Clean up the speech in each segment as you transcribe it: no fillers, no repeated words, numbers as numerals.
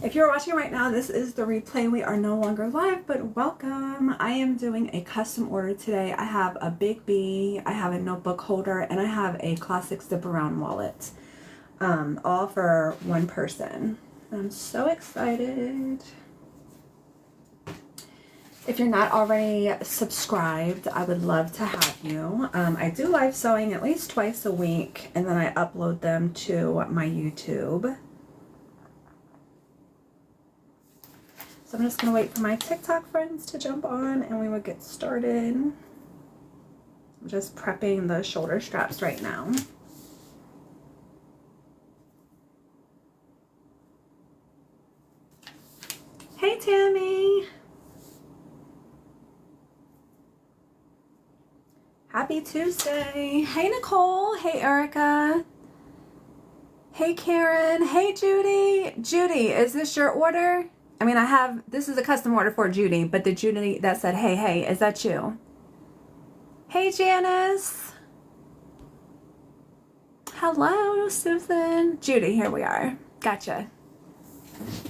If you're watching right now, this is the replay. We are no longer live, but welcome. I am doing a custom order today. I have a big B, I have a notebook holder, and I have a classic zip around wallet. All for one person. I'm so excited. If you're not already subscribed, I would love to have you. I do live sewing at least twice a week, and then I upload them to my YouTube. So I'm just going to wait for my TikTok friends to jump on and we will get started. I'm just prepping the shoulder straps right now. Hey Tammy! Happy Tuesday! Hey Nicole! Hey Erica! Hey Karen! Hey Judy! Judy, is this your order? I mean, this is a custom order for Judy, but the Judy that said, hey, is that you? Hey, Janice. Hello, Susan. Judy, here we are. Gotcha.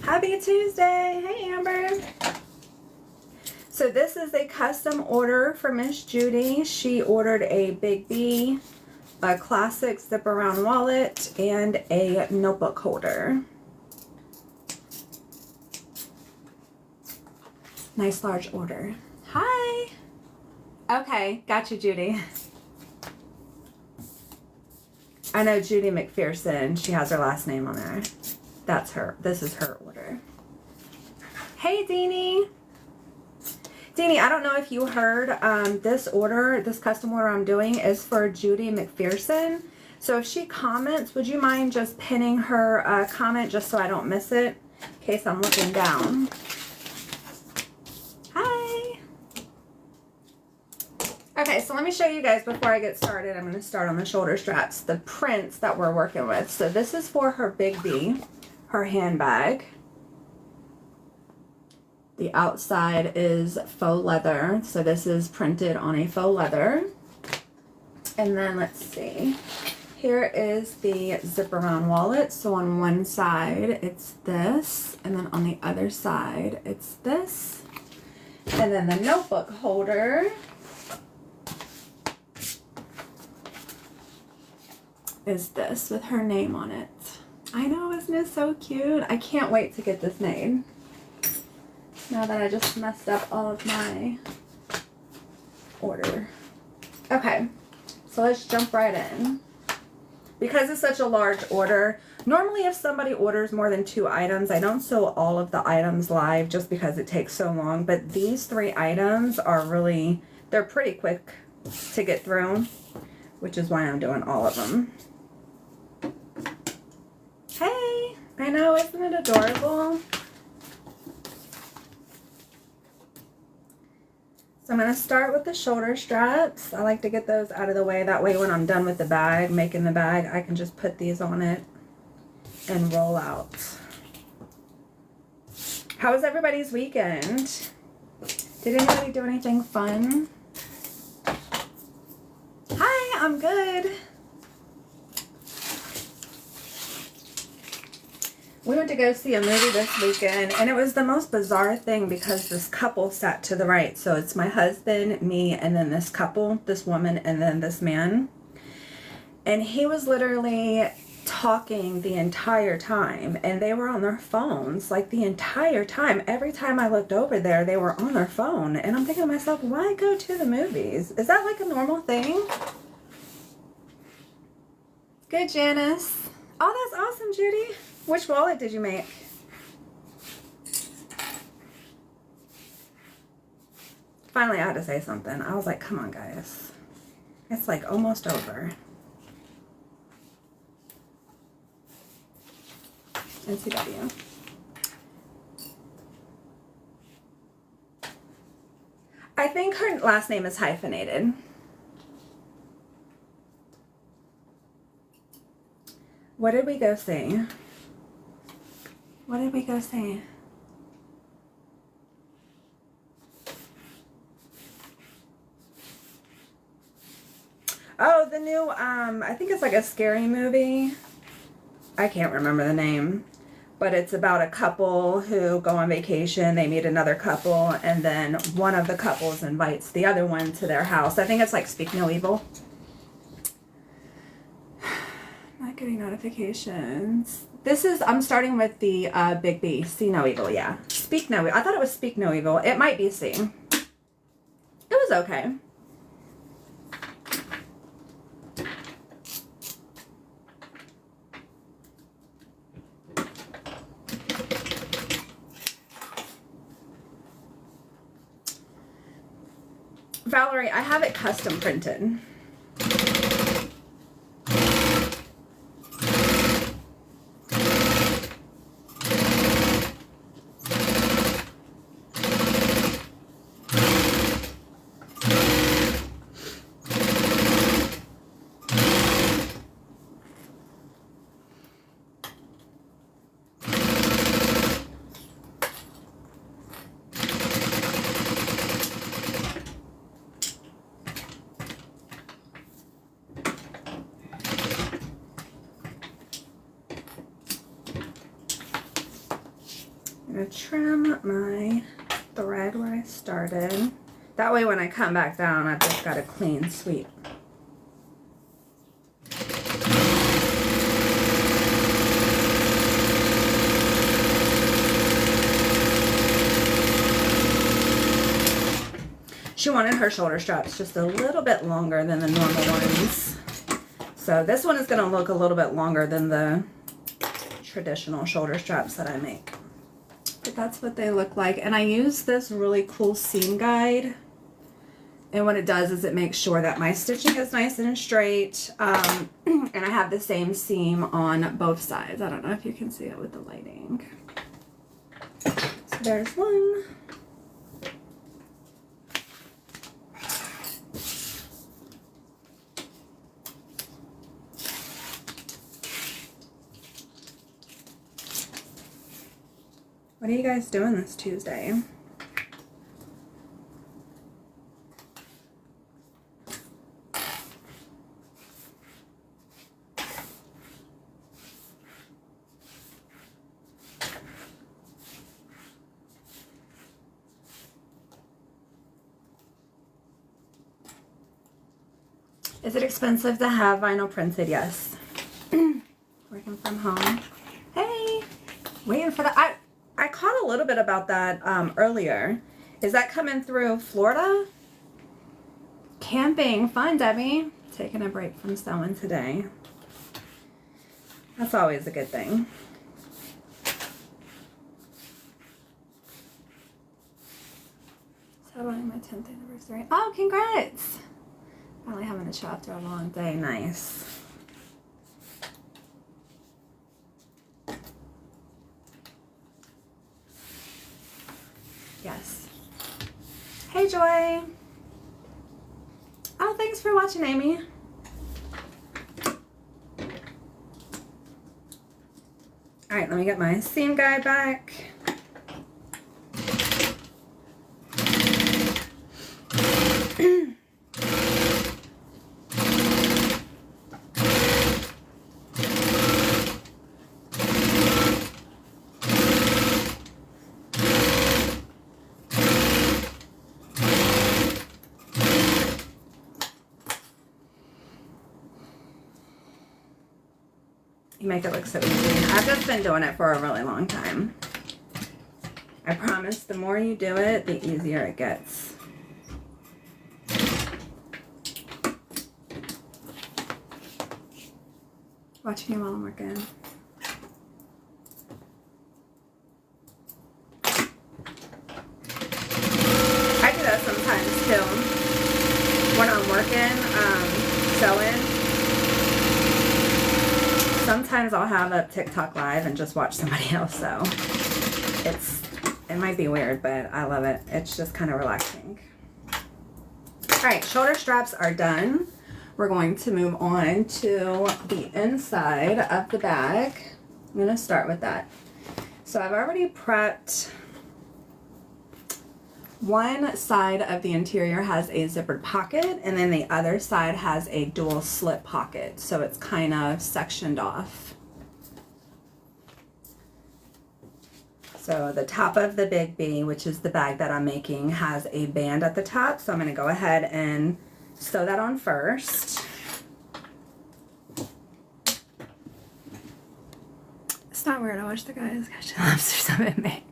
Happy Tuesday. Hey, Amber. So this is a custom order for Miss Judy. She ordered a Big B, a classic zip around wallet, and a notebook holder. Nice large order. Hi. Okay, gotcha, Judy. I know Judy McPherson. She has her last name on there. That's her. This is her order. Hey, Deanie. Deanie, I don't know if you heard, this custom order I'm doing is for Judy McPherson. So if she comments, would you mind just pinning her comment just so I don't miss it in case I'm looking down? Okay, so let me show you guys before I get started. I'm going to start on the shoulder straps, the prints that we're working with. So this is for her Big B, her handbag. The outside is faux leather, so this is printed on a faux leather. And then let's see, here is the zip around wallet. So on one side it's this, and then on the other side it's this. And then the notebook holder is this with her name on it. I know, isn't it so cute? I can't wait to get this made. Now that I just messed up all of my order. Okay, so let's jump right in. Because it's such a large order, normally if somebody orders more than 2 items, I don't sew all of the items live just because it takes so long. But these 3 items are really, they're pretty quick to get through, which is why I'm doing all of them. Hey, I know, isn't it adorable? So I'm going to start with the shoulder straps. I like to get those out of the way. That way when I'm done with the bag, making the bag, I can just put these on it and roll out. How was everybody's weekend? Did anybody do anything fun? Hi, I'm good. We went to go see a movie this weekend, and it was the most bizarre thing because this couple sat to the right. So it's my husband, me, and then this couple, this woman, and then this man. And he was literally talking the entire time, and they were on their phones like the entire time. Every time I looked over there, they were on their phone. And I'm thinking to myself, why go to the movies? Is that like a normal thing? Good, Janice. Oh, that's awesome, Judy. Which wallet did you make? Finally, I had to say something. I was like, come on, guys. It's like almost over. NCW. I think her last name is hyphenated. What did we go see? What did we go see? Oh, the new, I think it's like a scary movie. I can't remember the name. but it's about a couple who go on vacation. They meet another couple, and then one of the couples invites the other one to their house. I think it's like Speak No Evil. Not getting notifications. This is, I'm starting with the Big B. See No Evil, yeah. Speak No Evil. I thought it was Speak No Evil. It might be C. It was okay. Valerie, I have it custom printed. I'm going to trim my thread where I started. That way when I come back down, I've just got a clean sweep. She wanted her shoulder straps just a little bit longer than the normal ones. So this one is going to look a little bit longer than the traditional shoulder straps that I make. But that's what they look like. And I use this really cool seam guide. And what it does is it makes sure that my stitching is nice and straight. And I have the same seam on both sides. I don't know if you can see it with the lighting. So there's one. What are you guys doing this Tuesday? Is it expensive to have vinyl printed? Yes. Working from home. Hey, waiting for the... I caught a little bit about that earlier. Is that coming through Florida? Camping. Fun, Debbie. Taking a break from sewing today. That's always a good thing. Celebrating my 10th anniversary. Oh, congrats! Finally having a show after a long day. Nice. Yes. Hey, Joy. Oh, thanks for watching, Amy. All right, let me get my seam guide back. You make it look so easy. I've just been doing it for a really long time. I promise the more you do it, the easier it gets. Watching you while I'm working. I do that sometimes too. When I'm working, sewing. Sometimes I'll have a TikTok live and just watch somebody else sew. It might be weird, but I love it. It's just kind of relaxing. All right, shoulder straps are done. We're going to move on to the inside of the bag. I'm going to start with that. So I've already prepped. One side of the interior has a zippered pocket, and then the other side has a dual slip pocket, so it's kind of sectioned off. So the top of the Big B, which is the bag that I'm making, has a band at the top. So I'm going to go ahead and sew that on first. It's not weird. I watch the guys catch lobsters up in May.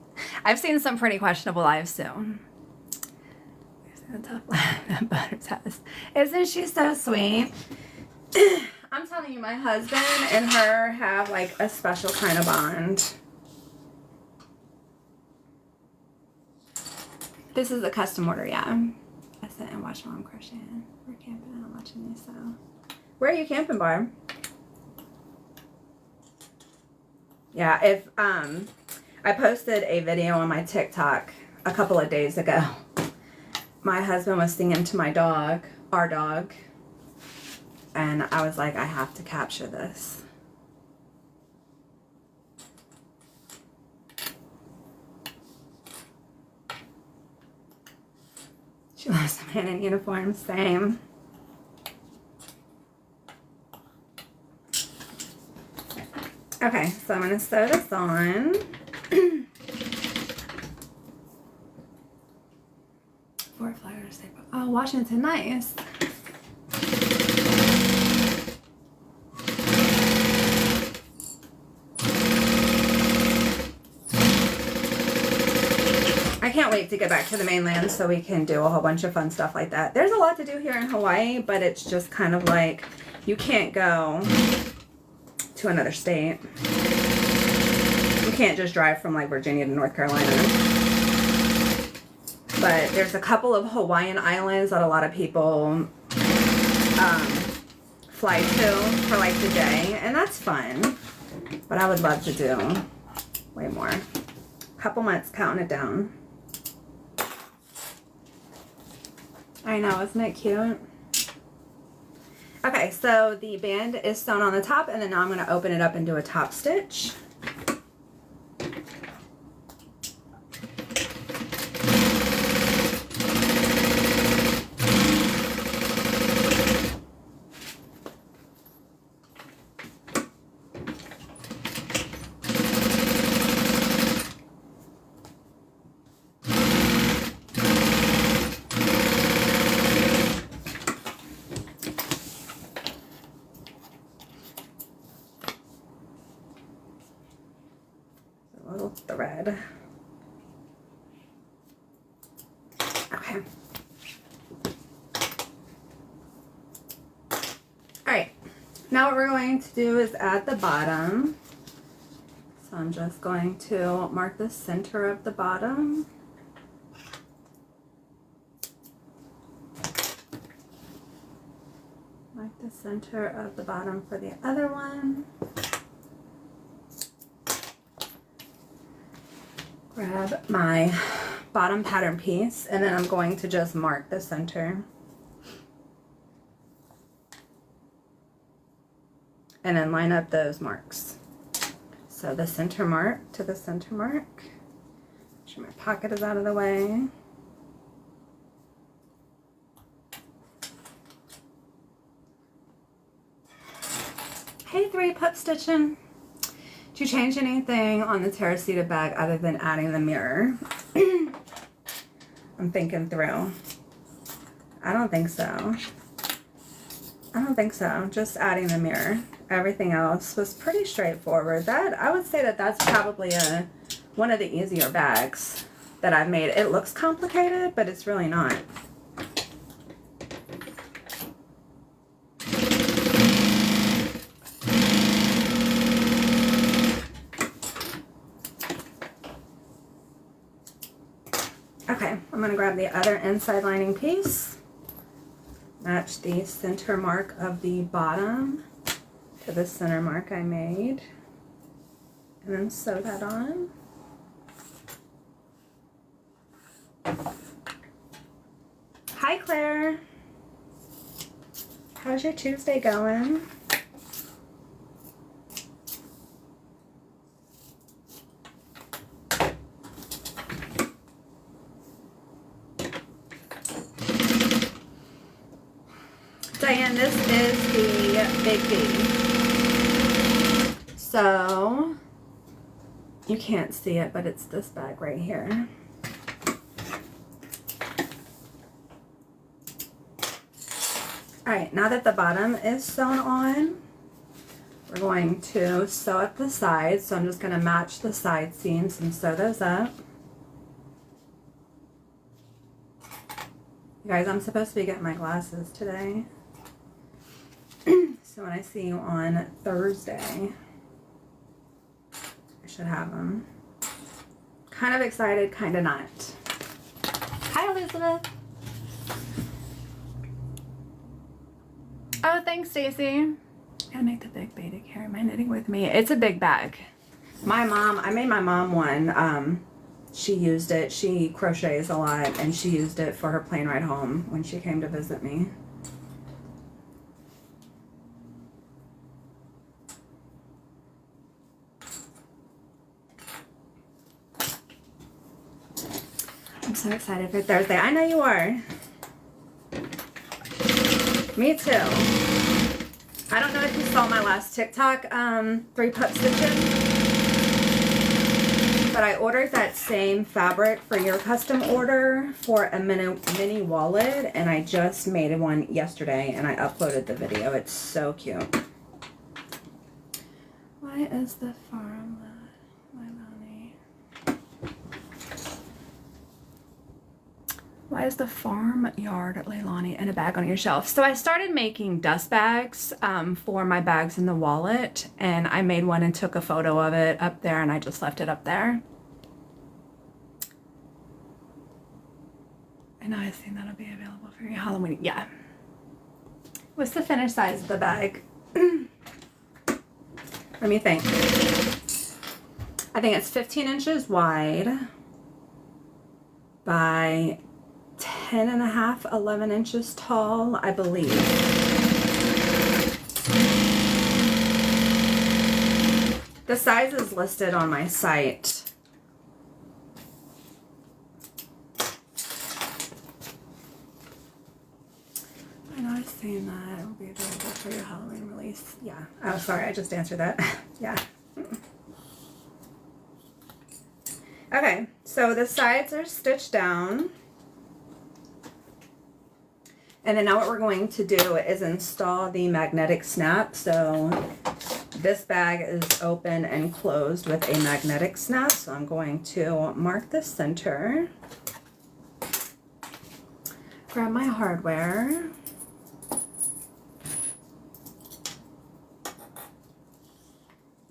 I've seen some pretty questionable lives too. Here's the top that Butters has. Isn't she so sweet? I'm telling you, my husband and her have like a special kind of bond. This is a custom order, yeah. I sit and watch Mom crocheting. We're camping and I'm watching these, so. Where are you camping, Barb? Yeah, if I posted a video on my TikTok a couple of days ago. My husband was singing to my dog, our dog, and I was like, I have to capture this. She loves the man in uniform, same. Okay, so I'm gonna sew this on. Four flowers. Oh, Washington, nice. I can't wait to get back to the mainland so we can do a whole bunch of fun stuff like that. There's a lot to do here in Hawaii, but it's just kind of like you can't go to another state. You can't just drive from like Virginia to North Carolina. But there's a couple of Hawaiian islands that a lot of people fly to for like the day, and that's fun. But I would love to do way more. Couple months counting it down. I know, isn't it cute? Okay, so the band is sewn on the top, and then now I'm going to open it up and do a top stitch. Thread. Okay. Alright, now what we're going to do is add the bottom. So I'm just going to mark the center of the bottom. Mark the center of the bottom for the other one. Grab my bottom pattern piece, and then I'm going to just mark the center. And then line up those marks. So the center mark to the center mark. Make sure my pocket is out of the way. Hey, 3 pup stitching. Did you change anything on the Teresita bag other than adding the mirror? I'm thinking through. I don't think so. I don't think so. Just adding the mirror. Everything else was pretty straightforward. That I would say that that's probably one of the easier bags that I've made. It looks complicated, but it's really not. Okay, I'm going to grab the other inside lining piece, match the center mark of the bottom to the center mark I made, and then sew that on. Hi Claire, how's your Tuesday going? Diane, this is the Big B. So You can't see it, but it's this bag right here. All right, now that the bottom is sewn on, we're going to sew up the sides. So I'm just going to match the side seams and sew those up. You guys, I'm supposed to be getting my glasses today. So when I see you on Thursday, I should have them. Kind of excited, kind of not. Hi, Elizabeth. Oh, thanks, Stacy. Gotta make the big bag to carry my knitting with me. It's a big bag. My mom, I made my mom one. She used it. She crochets a lot, and she used it for her plane ride home when she came to visit me. I'm so excited for Thursday. I know you are. Me too. I don't know if you saw my last TikTok, 3 pup stitches, but I ordered that same fabric for your custom order for a mini wallet, and I just made one yesterday, and I uploaded the video. It's so cute. Why is the farm, Why is the farmyard Leilani in a bag on your shelf? So I started making dust bags for my bags in the wallet, and I made one and took a photo of it up there, and I just left it up there. And I think that'll be available for your Halloween. Yeah. What's the finished size of the bag? Let me think. I think it's 15 inches wide by 10 and a half, 11 inches tall, I believe. The size is listed on my site. I know I've seen that. It will be available for your Halloween release. Yeah. Oh, sorry, I just answered that. Yeah. Okay, so the sides are stitched down. And then now what we're going to do is install the magnetic snap. So this bag is open and closed with a magnetic snap. So I'm going to mark the center. Grab my hardware.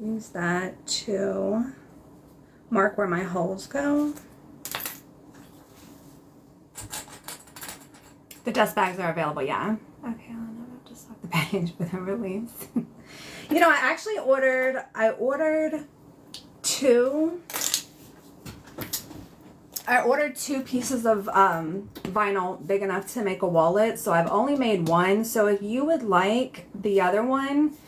Use that to mark where my holes go. The dust bags are available, yeah. Okay, I'll never have to stop the page for the release. You know, I ordered two pieces of vinyl big enough to make a wallet, so I've only made one. So if you would like the other one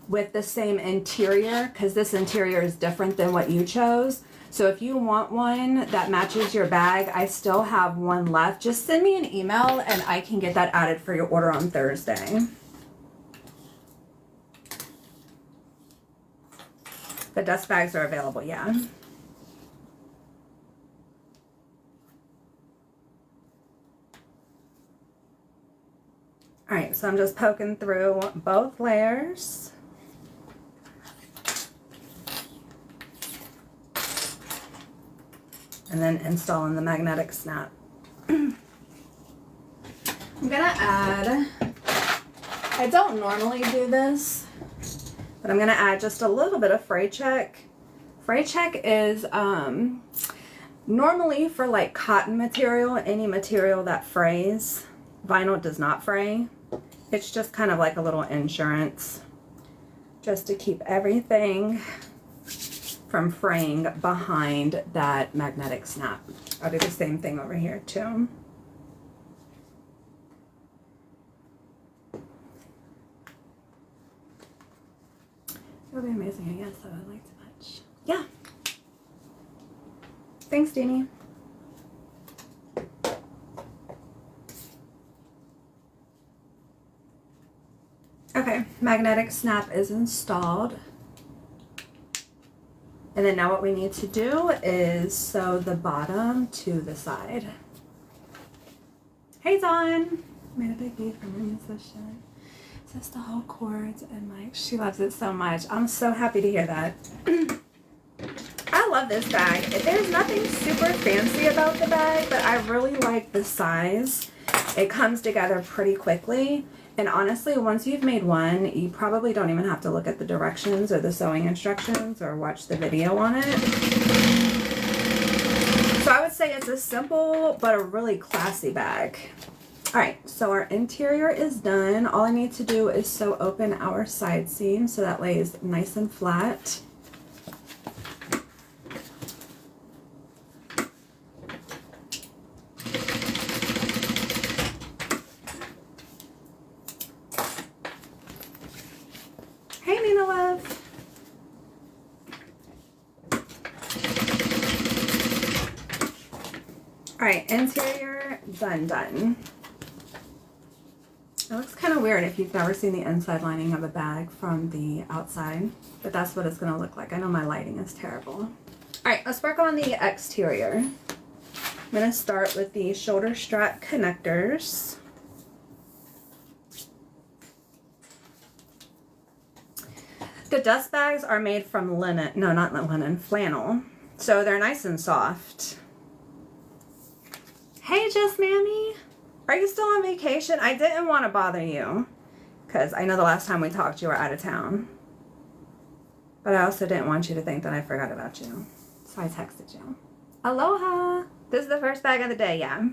with the same interior, because this interior is different than what you chose, so if you want one that matches your bag, I still have one left. Just send me an email and I can get that added for your order on Thursday. The dust bags are available, yeah. All right, so I'm just poking through both layers. And then installing the magnetic snap. I'm gonna add, I don't normally do this, but I'm gonna add just a little bit of fray check. Fray check is normally for like cotton material, any material that frays. Vinyl does not fray. It's just kind of like a little insurance, just to keep everything from fraying behind that magnetic snap. I'll do the same thing over here too. It'll be amazing, I guess. I would like to match. Yeah. Thanks, Danny. Okay, magnetic snap is installed. And then now what we need to do is sew the bottom to the side. Hey Dawn! Made a big beat from her musician. Says the whole chords and like she loves it so much. I'm so happy to hear that. I love this bag. There's nothing super fancy about the bag, but I really like the size. It comes together pretty quickly. And honestly, once you've made one, you probably don't even have to look at the directions or the sewing instructions or watch the video on it. So I would say it's a simple but a really classy bag. All right, so our interior is done. All I need to do is sew open our side seam so that lays nice and flat. Alright, interior done. It looks kind of weird if you've never seen the inside lining of a bag from the outside, but that's what it's going to look like. I know my lighting is terrible. Alright, let's work on the exterior. I'm going to start with the shoulder strap connectors. The dust bags are made from linen, no, not linen, flannel. So they're nice and soft. Hey, Just Mammy. Are you still on vacation? I didn't want to bother you because I know the last time we talked you were out of town. But I also didn't want you to think that I forgot about you. So I texted you. Aloha. This is the first bag of the day, yeah.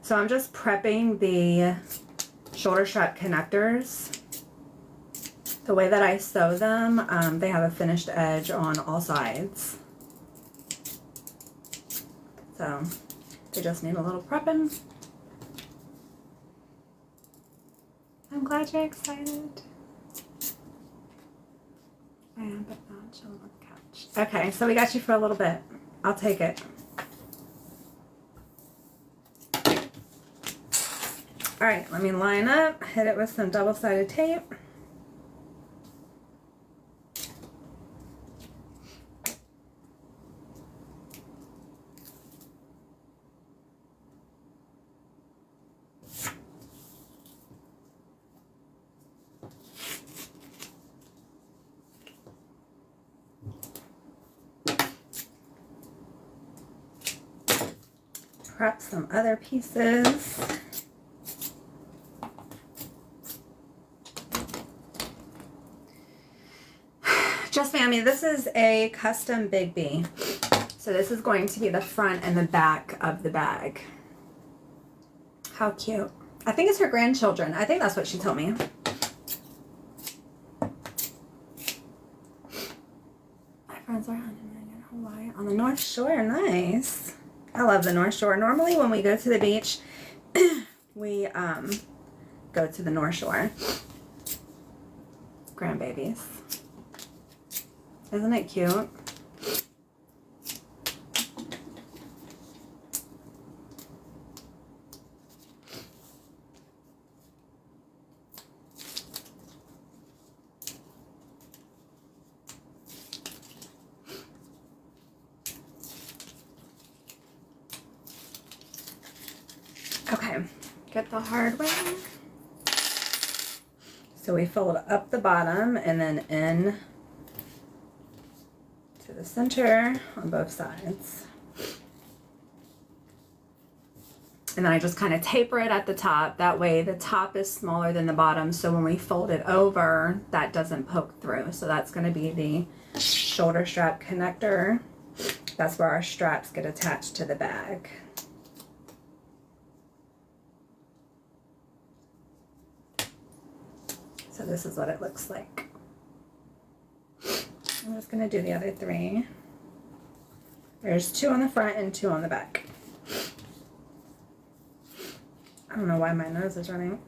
So I'm just prepping the shoulder strap connectors. The way that I sew them, they have a finished edge on all sides. So they just need a little prepping. I'm glad you're excited. I am, but not chilling on the couch. Okay, so we got you for a little bit. I'll take it. Alright, let me line up, hit it with some double-sided tape. Prep some other pieces. Just Mammy, this is a custom Big B. So this is going to be the front and the back of the bag. How cute. I think it's her grandchildren. I think that's what she told me. My friends are honeymoon in Hawaii on the North Shore. Nice. I love the North Shore. Normally when we go to the beach, we go to the North Shore. Grandbabies. Isn't it cute? Okay, get the hard way. So we fold up the bottom and then in to the center on both sides. And then I just kind of taper it at the top. That way the top is smaller than the bottom, so when we fold it over, that doesn't poke through. So that's going to be the shoulder strap connector. That's where our straps get attached to the bag. So this is what it looks like. I'm just going to do the other three. There's 2 on the front and 2 on the back. I don't know why my nose is running.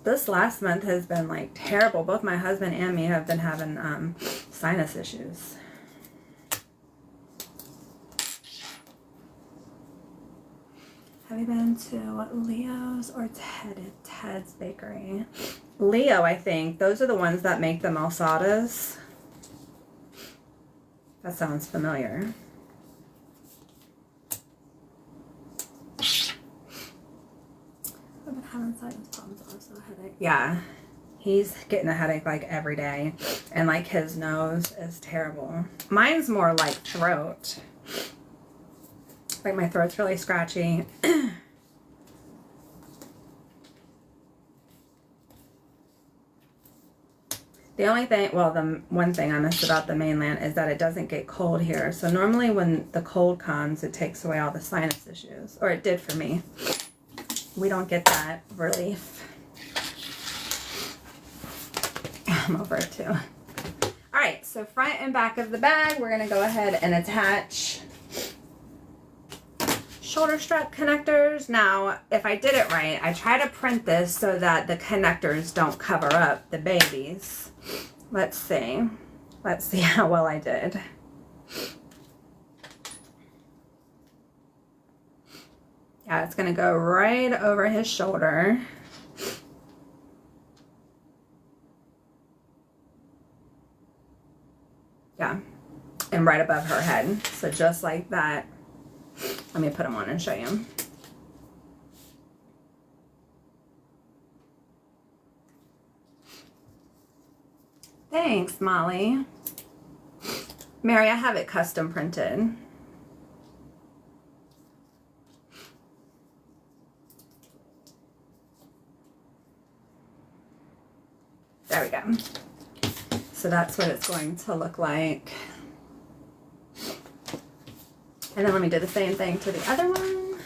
This last month has been like terrible. Both my husband and me have been having sinus issues. Have you been to Leo's or Ted's Bakery? Leo, I think. Those are the ones that make the malsadas. That sounds familiar. I've been having sinus problems, also a headache. Yeah, he's getting a headache like every day, and like his nose is terrible. Mine's more like throat. Like my throat's really scratchy. The only thing, well, the one thing I missed about the mainland is that it doesn't get cold here. So normally when the cold comes, it takes away all the sinus issues, or it did for me. We don't get that relief. I'm over it too. All right, so front and back of the bag, we're gonna go ahead and attach shoulder strap connectors. Now, if I did it right, I try to print this so that the connectors don't cover up the babies. Let's see. Let's see how well I did. Yeah, it's gonna go right over his shoulder. Yeah, and right above her head. So just like that. Let me put them on and show you. Thanks, Molly. Mary, I have it custom printed. There we go. So that's what it's going to look like. And then let me do the same thing to the other one.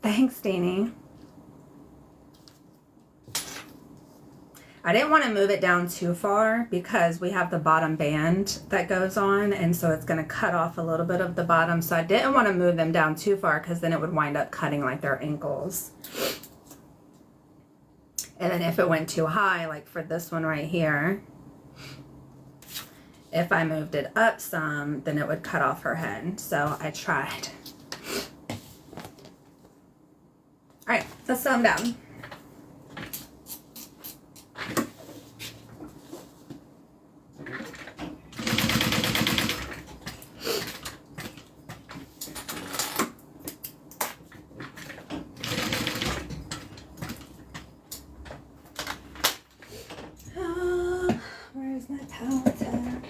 Thanks, Danny. I didn't want to move it down too far because we have the bottom band that goes on, and so it's going to cut off a little bit of the bottom. So I didn't want to move them down too far because then it would wind up cutting like their ankles. And then if it went too high, like for this one right here, if I moved it up some, then it would cut off her head. So I tried. All right, let's sew them down. Where's my Palatex?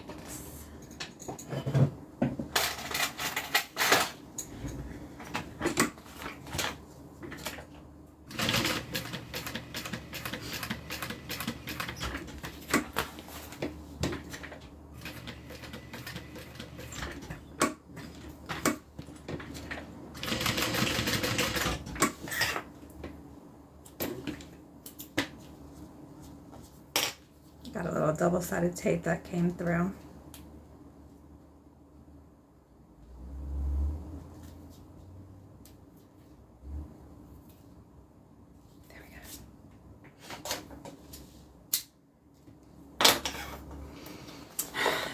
Got a little double-sided tape that came through. There we go.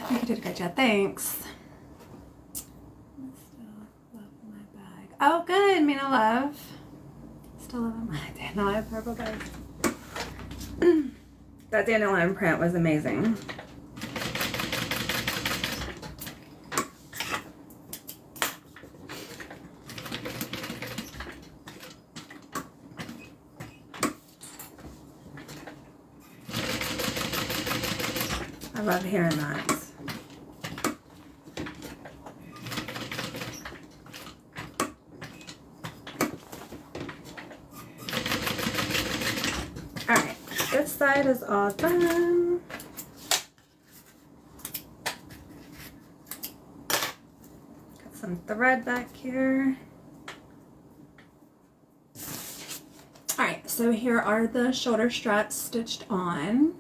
I think you did a good job. Thanks. I still love my bag. Oh, good, Mina Love. Still loving my dandelion purple bag. That dandelion print was amazing. I love hearing that. All right, this side is all done. Got some thread back here. All right, so here are the shoulder straps stitched on.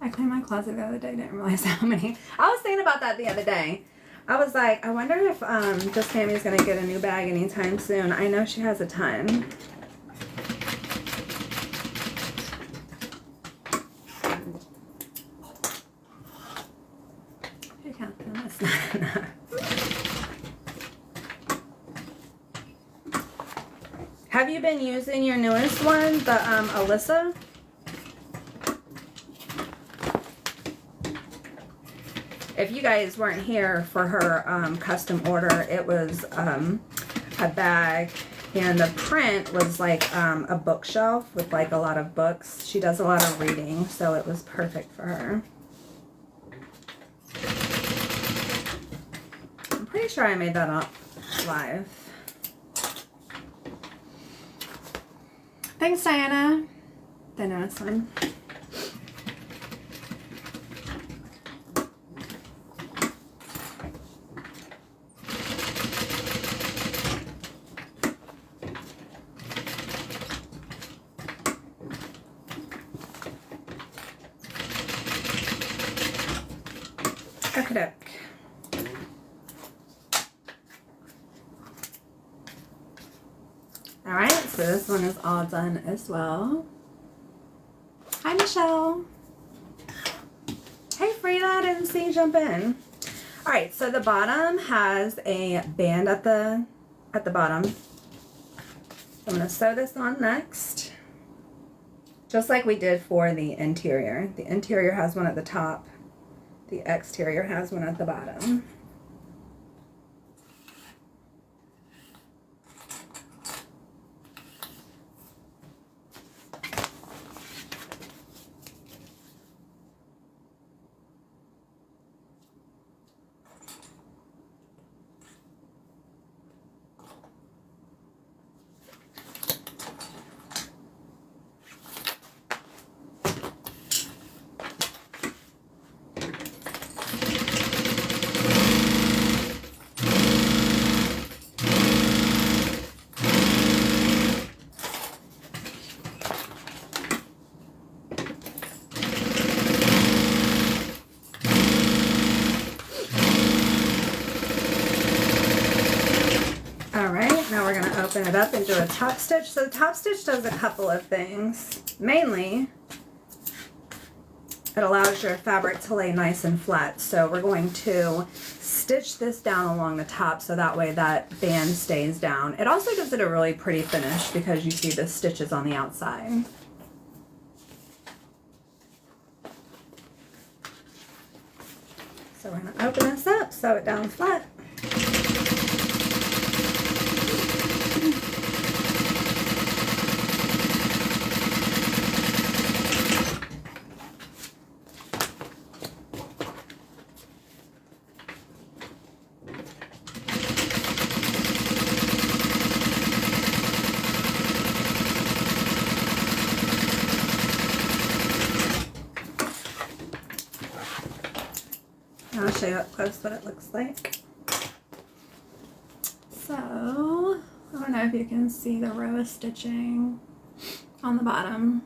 I cleaned my closet the other day, didn't realize how many. I was thinking about that the other day. I was like, I wonder if this family's gonna get a new bag anytime soon. I know she has a ton. Have you been using your newest one, the Alyssa? If you guys weren't here for her custom order, it was a bag, and the print was like a bookshelf with like a lot of books. She does a lot of reading, so it was perfect for her. I'm pretty sure I made that up live. Thanks, Diana. The newest one. Okay. All right, so this one is all done as well. Hi, Michelle. Hey, Frida, I didn't see you jump in. All right, so the bottom has a band at the bottom. I'm gonna sew this on next, just like we did for the interior. The interior has one at the top. The exterior has one at the bottom. Now we're going to open it up and do a top stitch. So the top stitch does a couple of things. Mainly, it allows your fabric to lay nice and flat. So we're going to stitch this down along the top so that way that band stays down. It also gives it a really pretty finish because you see the stitches on the outside. So we're going to open this up, sew it down flat. I'll show you up close what it looks like. So, I don't know if you can see the row of stitching on the bottom.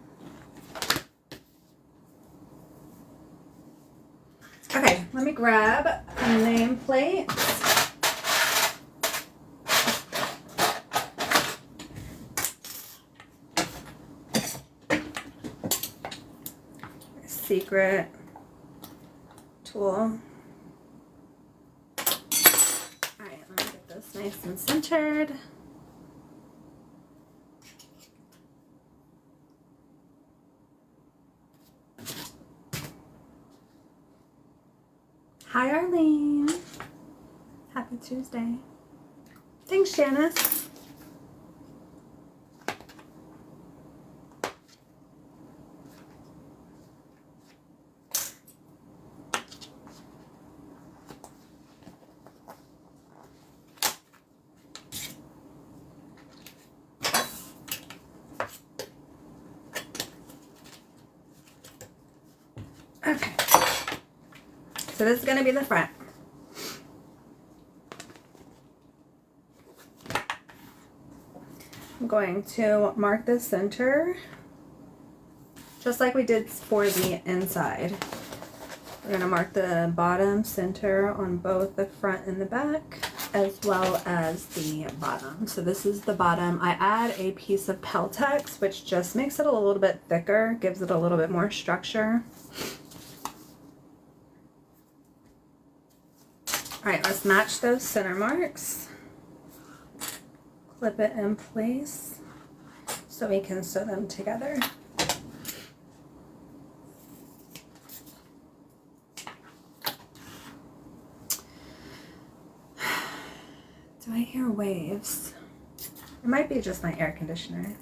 Okay, let me grab a nameplate. Secret tool. Nice and centered. Hi, Arlene. Happy Tuesday. Thanks, Janice. Okay, so this is going to be the front. I'm going to mark the center just like we did for the inside. We're going to mark the bottom center on both the front and the back, as well as the bottom. So this is the bottom. I add a piece of Peltex, which just makes it a little bit thicker, gives it a little bit more structure. All right, let's match those center marks. Clip it in place. so we can sew them together. Do I hear waves? It might be just my air conditioner.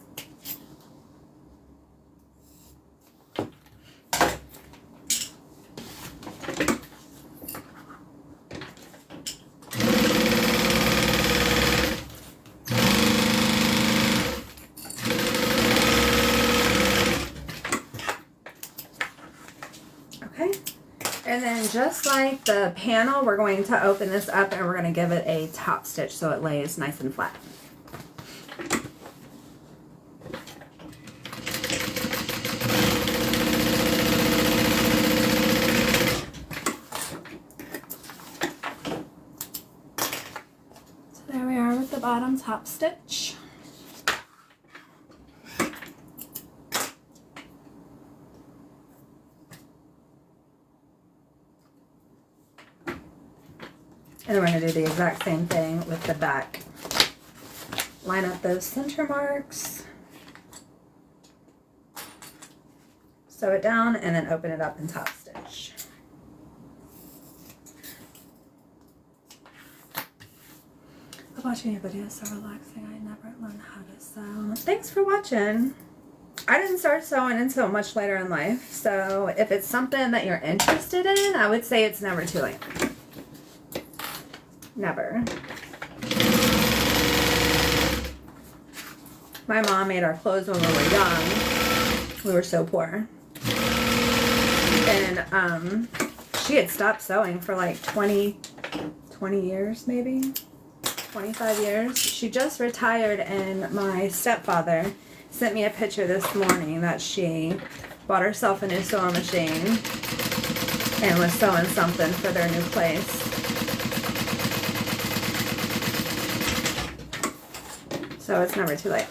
And then just like the panel, we're going to open this up and we're going to give it a top stitch so it lays nice and flat. So there we are with the bottom top stitch. And we're going to do the exact same thing with the back. Line up those center marks, sew it down, and then open it up and top stitch. Watching your videos so relaxing. I never learned how to sew. Thanks for watching. I didn't start sewing until much later in life, so if it's something that you're interested in, I would say it's never too late. Never. My mom made our clothes when we were young. We were so poor. And she had stopped sewing for like 20 years maybe. 25 years. She just retired, and my stepfather sent me a picture this morning that she bought herself a new sewing machine and was sewing something for their new place. So it's never too late.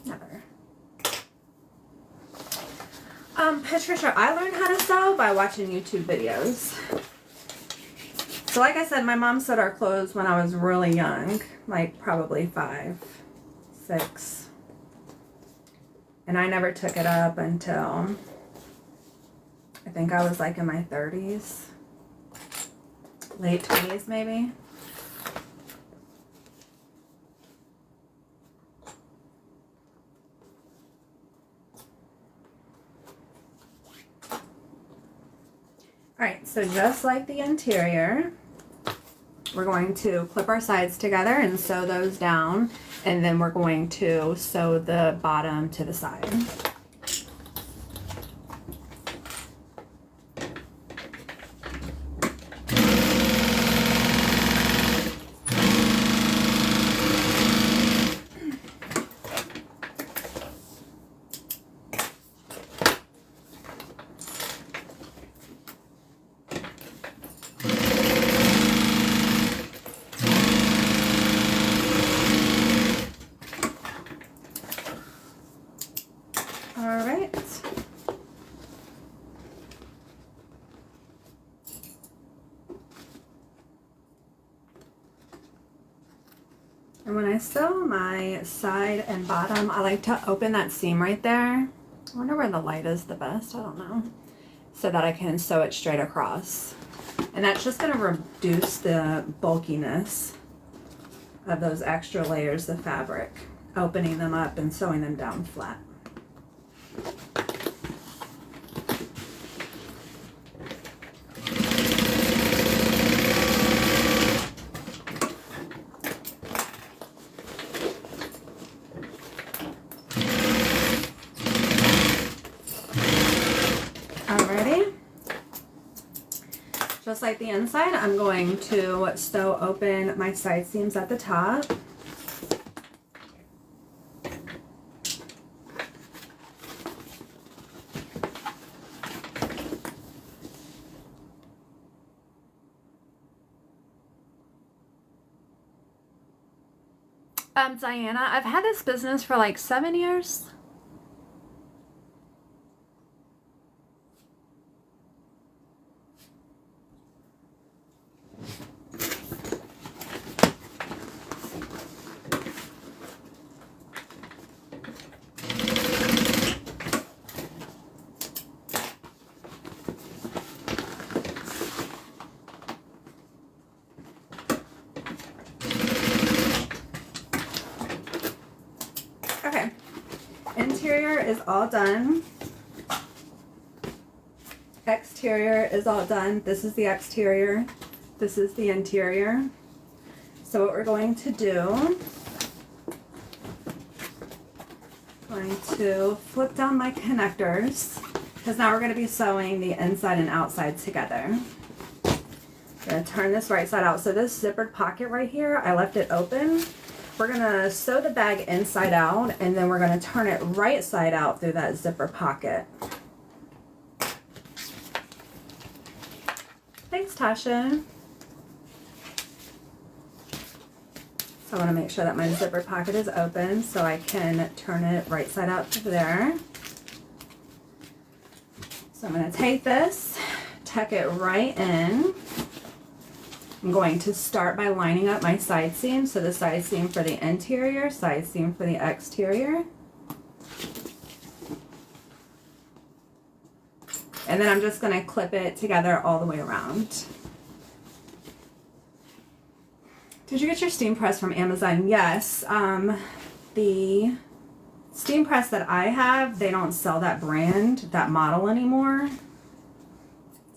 Never. Patricia, I learned how to sew by watching YouTube videos. So like I said, my mom sewed our clothes when I was really young, like probably 5, 6. And I never took it up until I think I was like in my 30s, late 20s maybe. Alright, so just like the interior, we're going to clip our sides together and sew those down, and then we're going to sew the bottom to the side. And when I sew my side and bottom, I like to open that seam right there. I wonder where the light is the best, I don't know. So that I can sew it straight across. And that's just gonna reduce the bulkiness of those extra layers of fabric, opening them up and sewing them down flat. Just like the inside, I'm going to sew open my side seams at the top. Diana, I've had this business for like 7 years. Okay, interior is all done. Exterior is all done. This is the exterior. This is the interior. So what we're going to do, going to flip down my connectors, because now we're going to be sewing the inside and outside together. I'm going to turn this right side out. So this zippered pocket right here, I left it open. We're going to sew the bag inside out, and then we're going to turn it right side out through that zipper pocket. Thanks, Tasha. So I want to make sure that my zipper pocket is open so I can turn it right side out to there. So I'm going to take this, tuck it right in. I'm going to start by lining up my side seam. So the side seam for the interior, side seam for the exterior. And then I'm just going to clip it together all the way around. Did you get your steam press from Amazon? Yes. The steam press that I have, they don't sell that brand, that model anymore.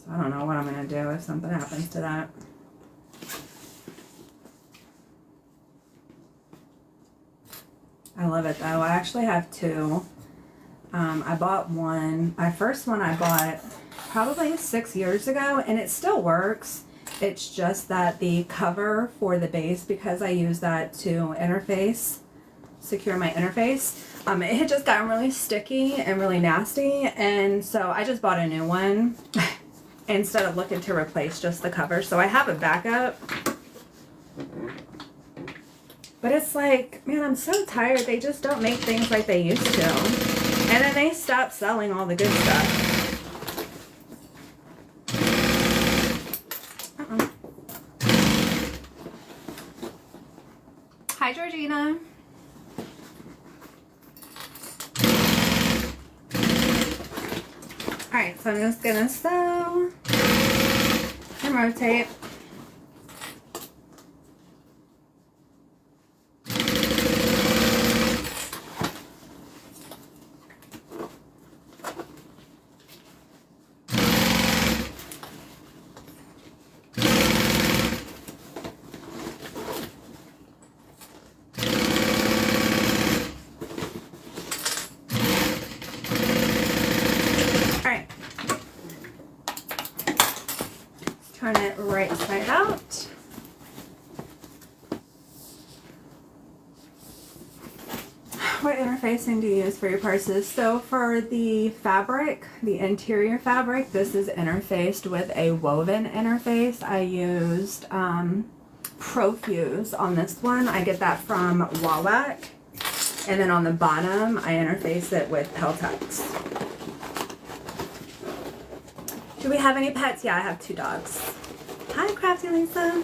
So I don't know what I'm going to do if something happens to that. I love it though. I actually have two. I bought one. My first one I bought probably 6 years ago, and it still works. It's just that the cover for the base, because I use that to interface, secure my interface, it had just gotten really sticky and really nasty, and so I just bought a new one instead of looking to replace just the cover. So I have a backup. But it's like, man, I'm so tired. They just don't make things like they used to. And then they stopped selling all the good stuff. Hi, Georgina. Alright, so I'm just gonna sew and rotate. Turn it right side out. What interfacing do you use for your purses? So for the fabric, the interior fabric, this is interfaced with a woven interface. I used Profuse on this one. I get that from Wawak. And then on the bottom, I interface it with Peltex. Do we have any pets? Yeah, I have 2 dogs. Hi, Crafty Lisa.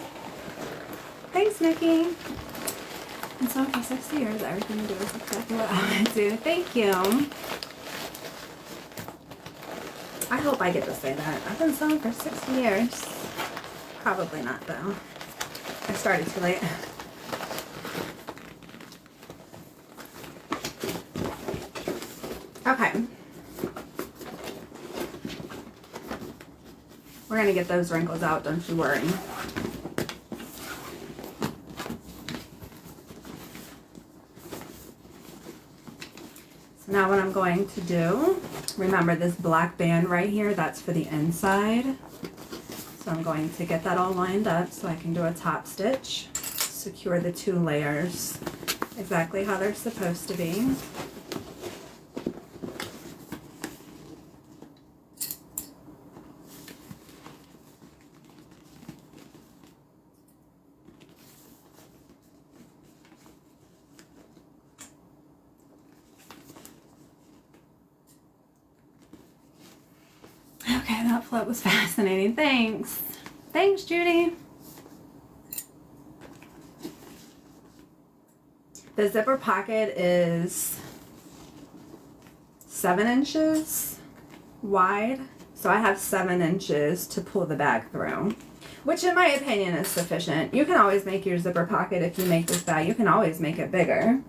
Thanks, Nikki. And so for 60 years, everything you do is exactly what I want to do. Thank you. I hope I get to say that. I've been sewing for 60 years. Probably not, though. I started too late. Okay. We're going to get those wrinkles out, don't you worry. So now what I'm going to do, remember this black band right here, that's for the inside. So I'm going to get that all lined up so I can do a top stitch, secure the 2 layers exactly how they're supposed to be. Okay, that float was fascinating. Thanks. Thanks, Judy. The zipper pocket is 7 inches wide, so I have 7 inches to pull the bag through, which in my opinion is sufficient. You can always make your zipper pocket, if you make this bag, you can always make it bigger.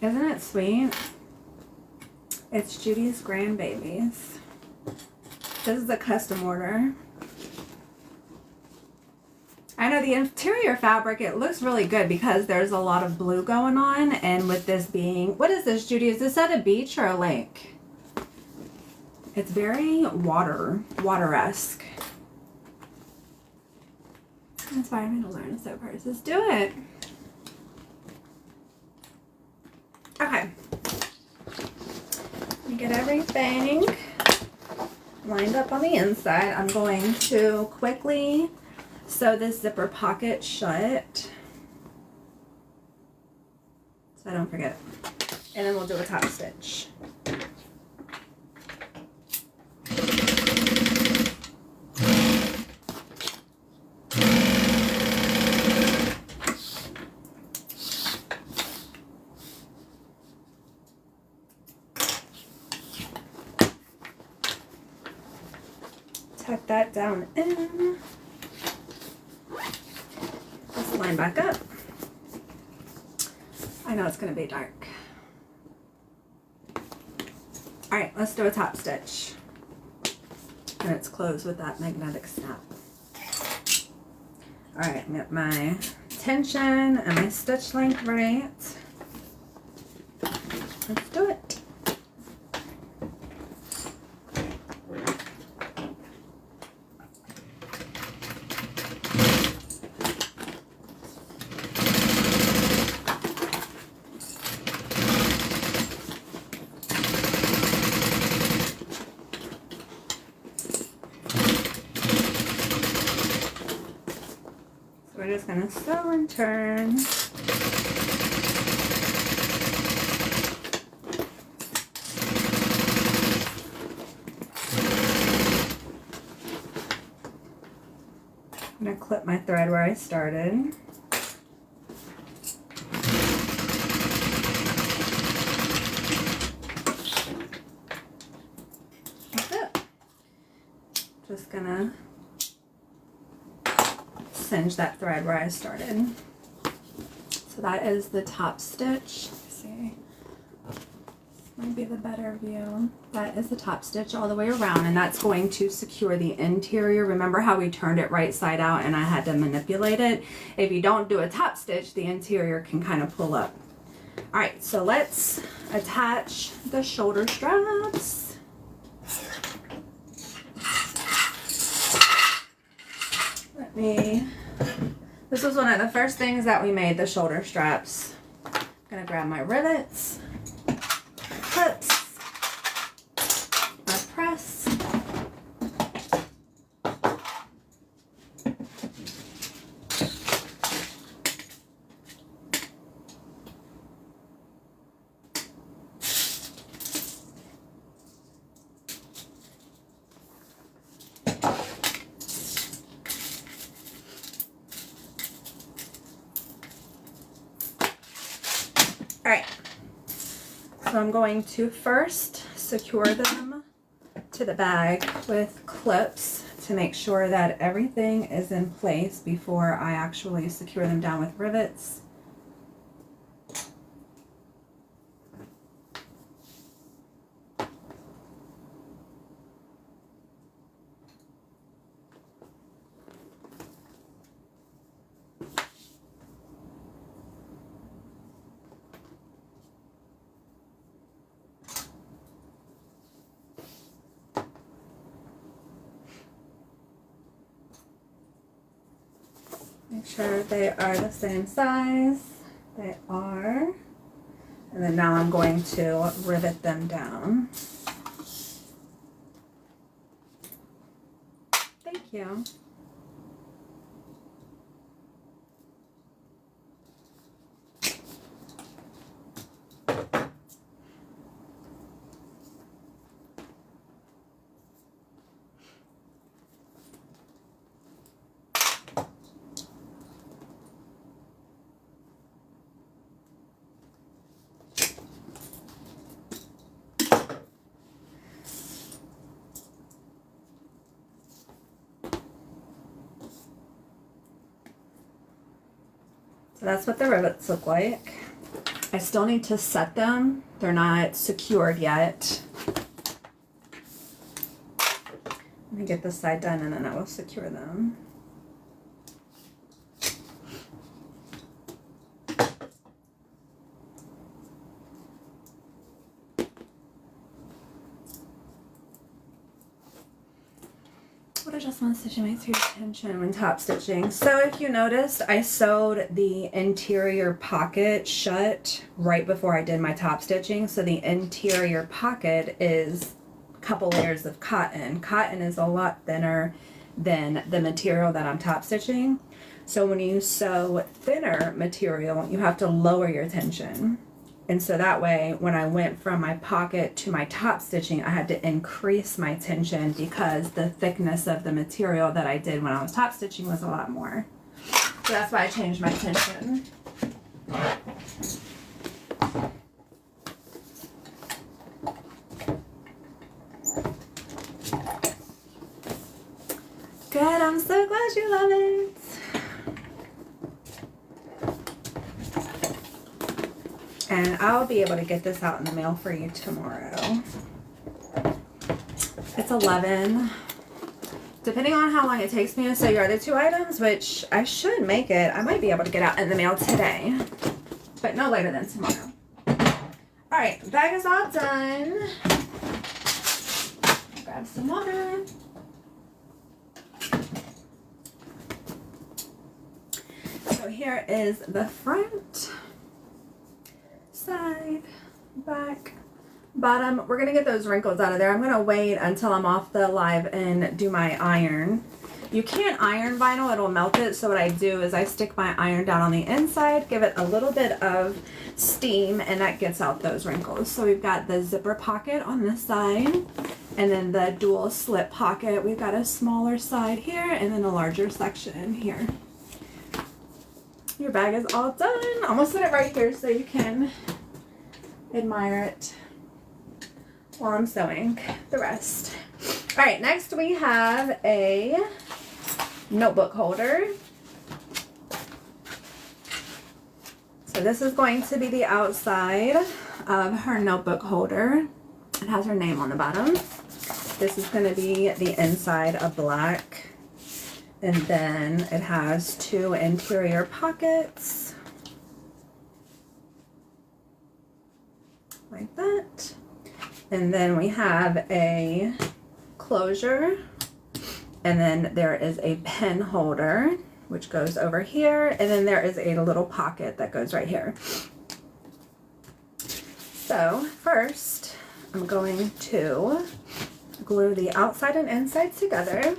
Isn't it sweet? It's Judy's grandbabies. This is a custom order. I know the interior fabric, it looks really good because there's a lot of blue going on. And with this being, what is this, Judy? Is this at a beach or a lake? It's very water-esque. That's why I'm gonna learn so first. Let's do it. Okay. Let me get everything lined up on the inside. I'm going to quickly sew this zipper pocket shut so I don't forget. And then we'll do a top stitch. Tuck that down in. Let's line back up. I know it's going to be dark. All right, let's do a top stitch. And it's closed with that magnetic snap. All right, get my tension and my stitch length right. Let's do it. We're just going to sew and turn. I'm going to clip my thread where I started. That's it. Just going to singe that thread where I started. So that is the top stitch. Let's see, might be the better view. That is the top stitch all the way around, and that's going to secure the interior. Remember how we turned it right side out and I had to manipulate it? If you don't do a top stitch, the interior can kind of pull up. All right, so let's attach the shoulder straps. This was one of the first things that we made, the shoulder straps. I'm gonna grab my rivets, clips, my press. All right, so I'm going to first secure them to the bag with clips to make sure that everything is in place before I actually secure them down with rivets. Make sure they are the same size. They are. And then now I'm going to rivet them down. Thank you. So that's what the rivets look like. I still need to set them. They're not secured yet. Let me get this side done and then I will secure them. What adjustment stitching makes your tension when top stitching? So if you noticed, I sewed the interior pocket shut right before I did my top stitching. So the interior pocket is a couple layers of cotton. Cotton is a lot thinner than the material that I'm top stitching. So when you sew thinner material, you have to lower your tension. And so that way, when I went from my pocket to my top stitching, I had to increase my tension because the thickness of the material that I did when I was top stitching was a lot more. So that's why I changed my tension. Good, I'm so glad you love it. And I'll be able to get this out in the mail for you tomorrow. It's 11. Depending on how long it takes me to sew your other 2 items, which I should make it, I might be able to get out in the mail today, but no later than tomorrow. All right, bag is all done. Grab some water. So here is the front, side, back, bottom. We're gonna get those wrinkles out of there. I'm gonna wait until I'm off the live and do my iron. You can't iron vinyl, it'll melt it. So what I do is I stick my iron down on the inside, give it a little bit of steam, and that gets out those wrinkles. So we've got the zipper pocket on this side, and then the dual slip pocket. We've got a smaller side here, and then a larger section here. Your bag is all done. I'm gonna set it right here so you can admire it while I'm sewing the rest. All right, next we have a notebook holder. So this is going to be the outside of her notebook holder. It has her name on the bottom. This is going to be the inside of black. And then it has 2 interior pockets. Like that. And then we have a closure. And then there is a pen holder, which goes over here. And then there is a little pocket that goes right here. So first, I'm going to glue the outside and inside together.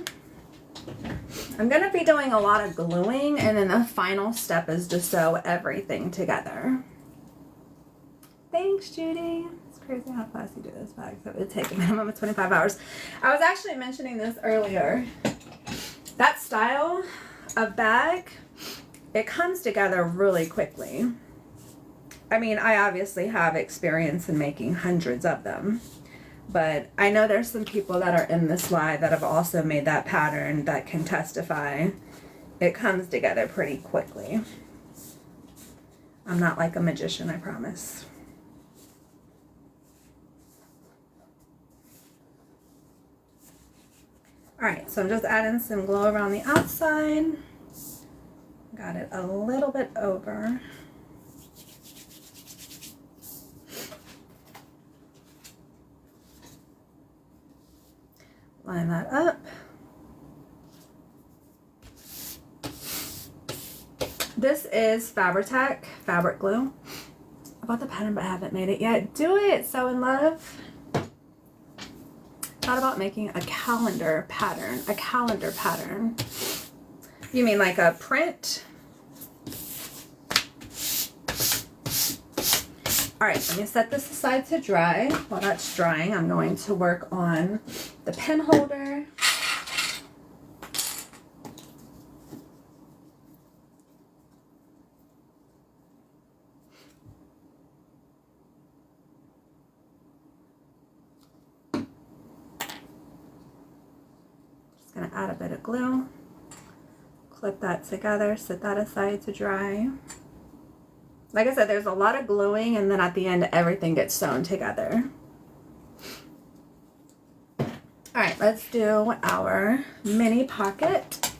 I'm going to be doing a lot of gluing, and then the final step is to sew everything together. Thanks, Judy. It's crazy how fast you do this bag. So it would take a minimum of 25 hours. I was actually mentioning this earlier. That style of bag, it comes together really quickly. I mean, I obviously have experience in making hundreds of them. But I know there's some people that are in this live that have also made that pattern that can testify. It comes together pretty quickly. I'm not like a magician, I promise. Alright, so I'm just adding some glue around the outside. Got it a little bit over. Line that up. This is Fabri-Tac fabric glue. I bought the pattern but I haven't made it yet. Do it, Sew in Love. Thought about making a calendar pattern. A calendar pattern. You mean like a print? All right, let me set this aside to dry. While that's drying, I'm going to work on the pen holder. Just gonna add a bit of glue, clip that together, set that aside to dry. Like I said, there's a lot of gluing, and then at the end, everything gets sewn together. All right, let's do our mini pocket.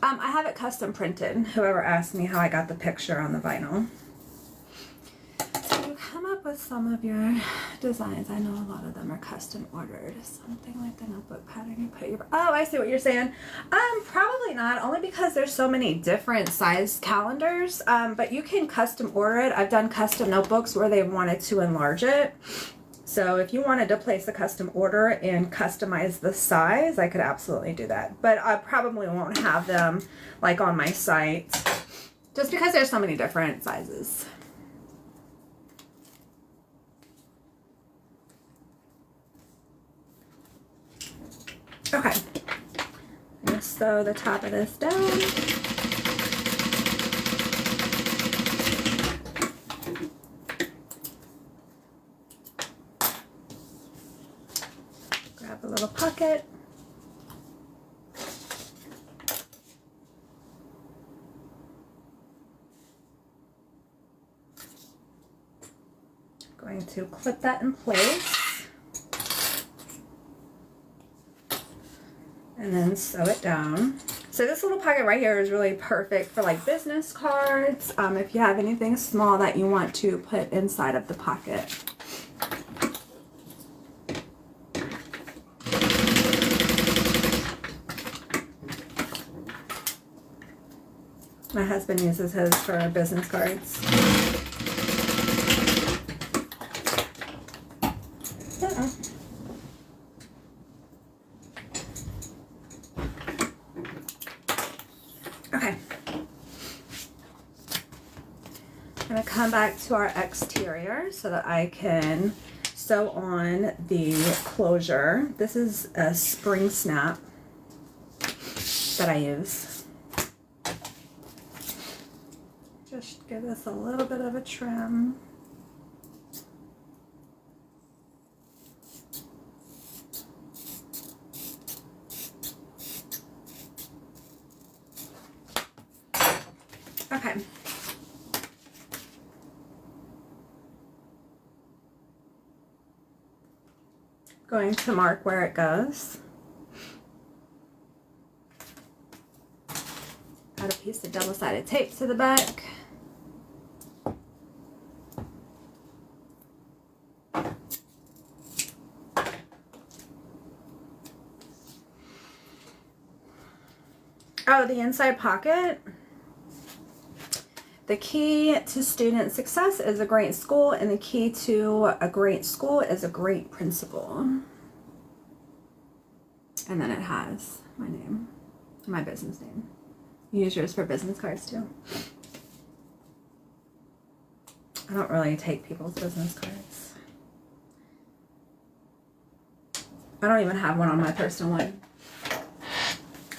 I have it custom printed. Whoever asked me how I got the picture on the vinyl. So you come up with some of your designs. I know a lot of them are custom ordered. Something like the notebook pattern you put your... Oh, I see what you're saying. Probably not, only because there's so many different size calendars. But you can custom order it. I've done custom notebooks where they wanted to enlarge it. So if you wanted to place a custom order and customize the size, I could absolutely do that. But I probably won't have them like on my site just because there's so many different sizes. Okay, I'm gonna sew the top of this down. Grab a little pocket. Going to clip that in place. And then sew it down. So this little pocket right here is really perfect for like business cards. If you have anything small that you want to put inside of the pocket. My husband uses his for business cards. Okay. I'm going to come back to our exterior so that I can sew on the closure. This is a spring snap that I use. Just give this a little bit of a trim. Okay. Going to mark where it goes. Add a piece of double-sided tape to the back. Oh, the inside pocket. The key to student success is a great school, and the key to a great school is a great principal. And then it has my name, my business name. Use yours for business cards too. I don't really take people's business cards. I don't even have one on my personal one.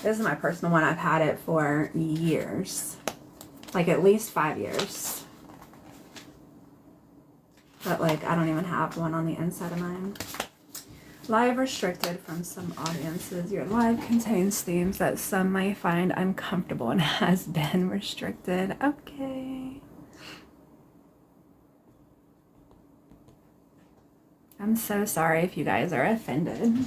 This is my personal one. I've had it for years. Like at least 5 years. But like I don't even have one on the inside of mine. Live restricted from some audiences. Your live contains themes that some might find uncomfortable and has been restricted. Okay. I'm so sorry if you guys are offended.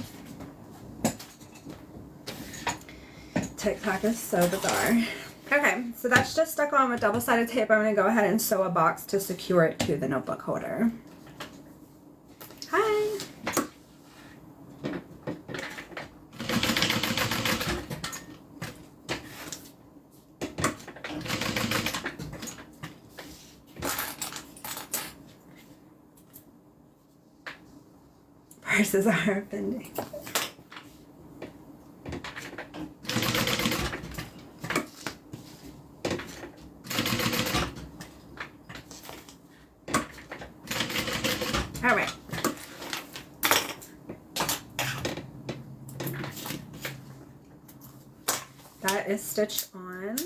TikTok is so bizarre. Okay, so that's just stuck on with double-sided tape. I'm going to go ahead and sew a box to secure it to the notebook holder. Hi! Purses are offending. All right. That is stitched on.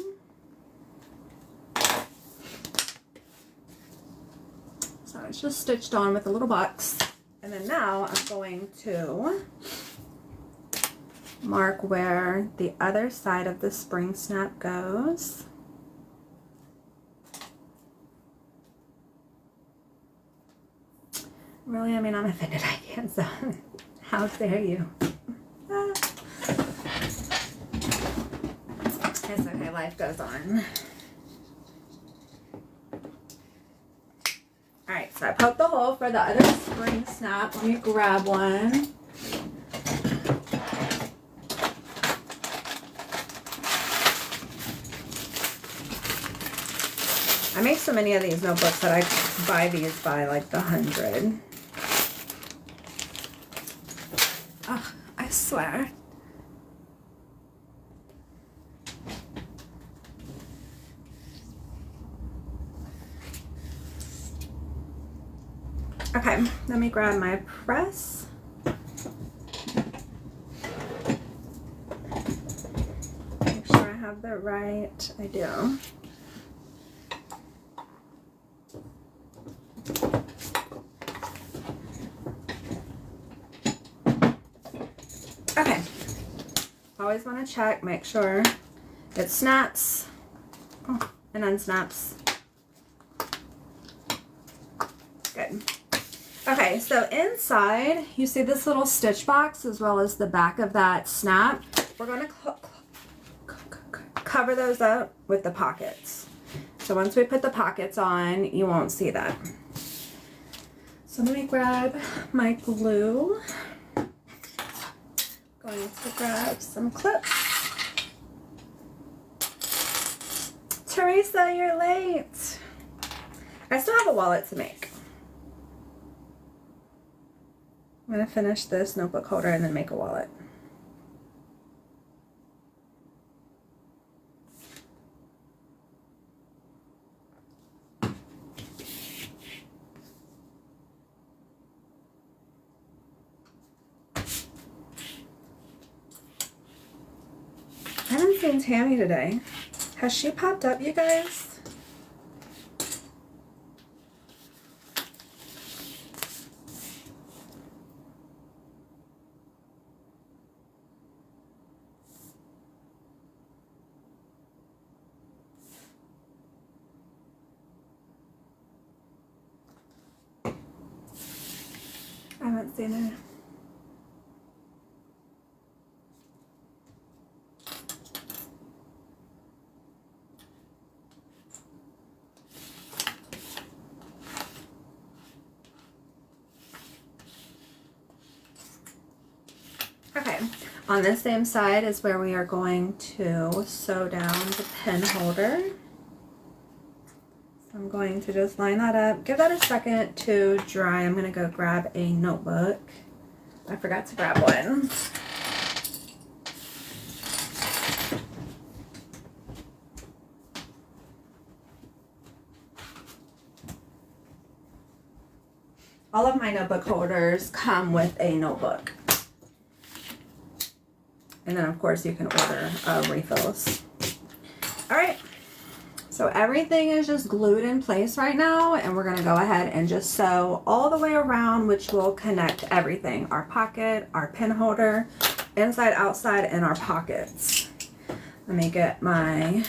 So it's just stitched on with a little box. And then now I'm going to mark where the other side of the spring snap goes. Really, I mean, I'm offended I can't, so how dare you? Ah. It's okay, life goes on. Alright, so I poked the hole for the other spring snap. Let me grab one. I make so many of these notebooks that I buy these by like the 100. Oh, I swear. Okay, let me grab my press. Make sure I have the right, I do. Okay, always want to check, make sure it snaps and unsnaps. Good. Okay, so inside, you see this little stitch box as well as the back of that snap. We're going to cover those up with the pockets. So once we put the pockets on, you won't see that. So let me grab my glue. Going to grab some clips. Teresa, you're late. I still have a wallet to make. I'm going to finish this notebook holder and then make a wallet. I haven't seen Tammy today. Has she popped up, you guys? I haven't seen her. Okay, on this same side is where we are going to sew down the pen holder. So I'm going to just line that up. Give that a second to dry. I'm going to go grab a notebook. I forgot to grab one. All of my notebook holders come with a notebook. And then of course you can order refills. All right, so everything is just glued in place right now, and we're gonna go ahead and just sew all the way around, which will connect everything. Our pocket, our pin holder, inside, outside, and our pockets. Let me get my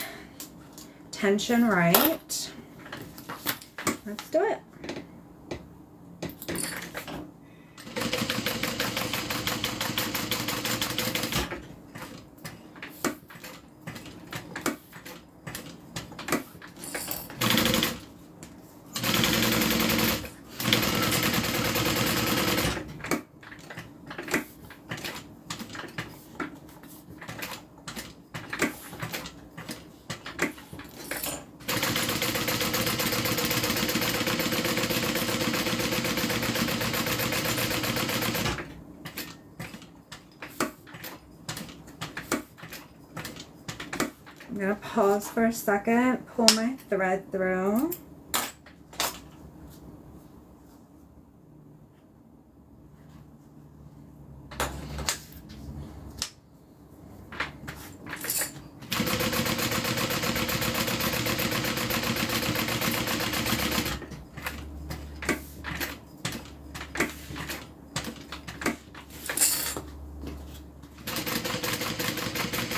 tension right. Let's do it. I'm going to pause for a second, pull my thread through.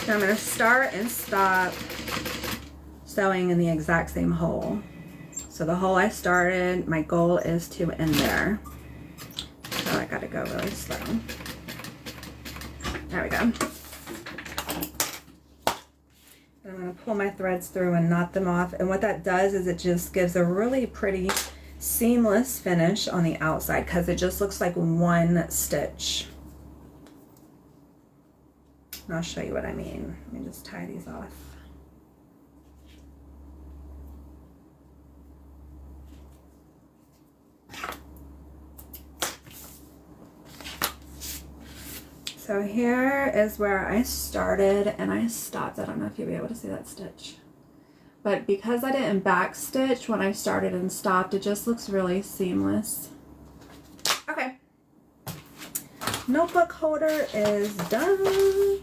So I'm going to start and stop sewing in the exact same hole. So the hole I started, my goal is to end there. go really slow. There we go. And I'm going to pull my threads through and knot them off. And what that does is it just gives a really pretty seamless finish on the outside because it just looks like one stitch. And I'll show you what I mean. Let me just tie these off. So here is where I started and I stopped. I don't know if you'll be able to see that stitch. But because I didn't back stitch when I started and stopped, it just looks really seamless. Okay. Notebook holder is done.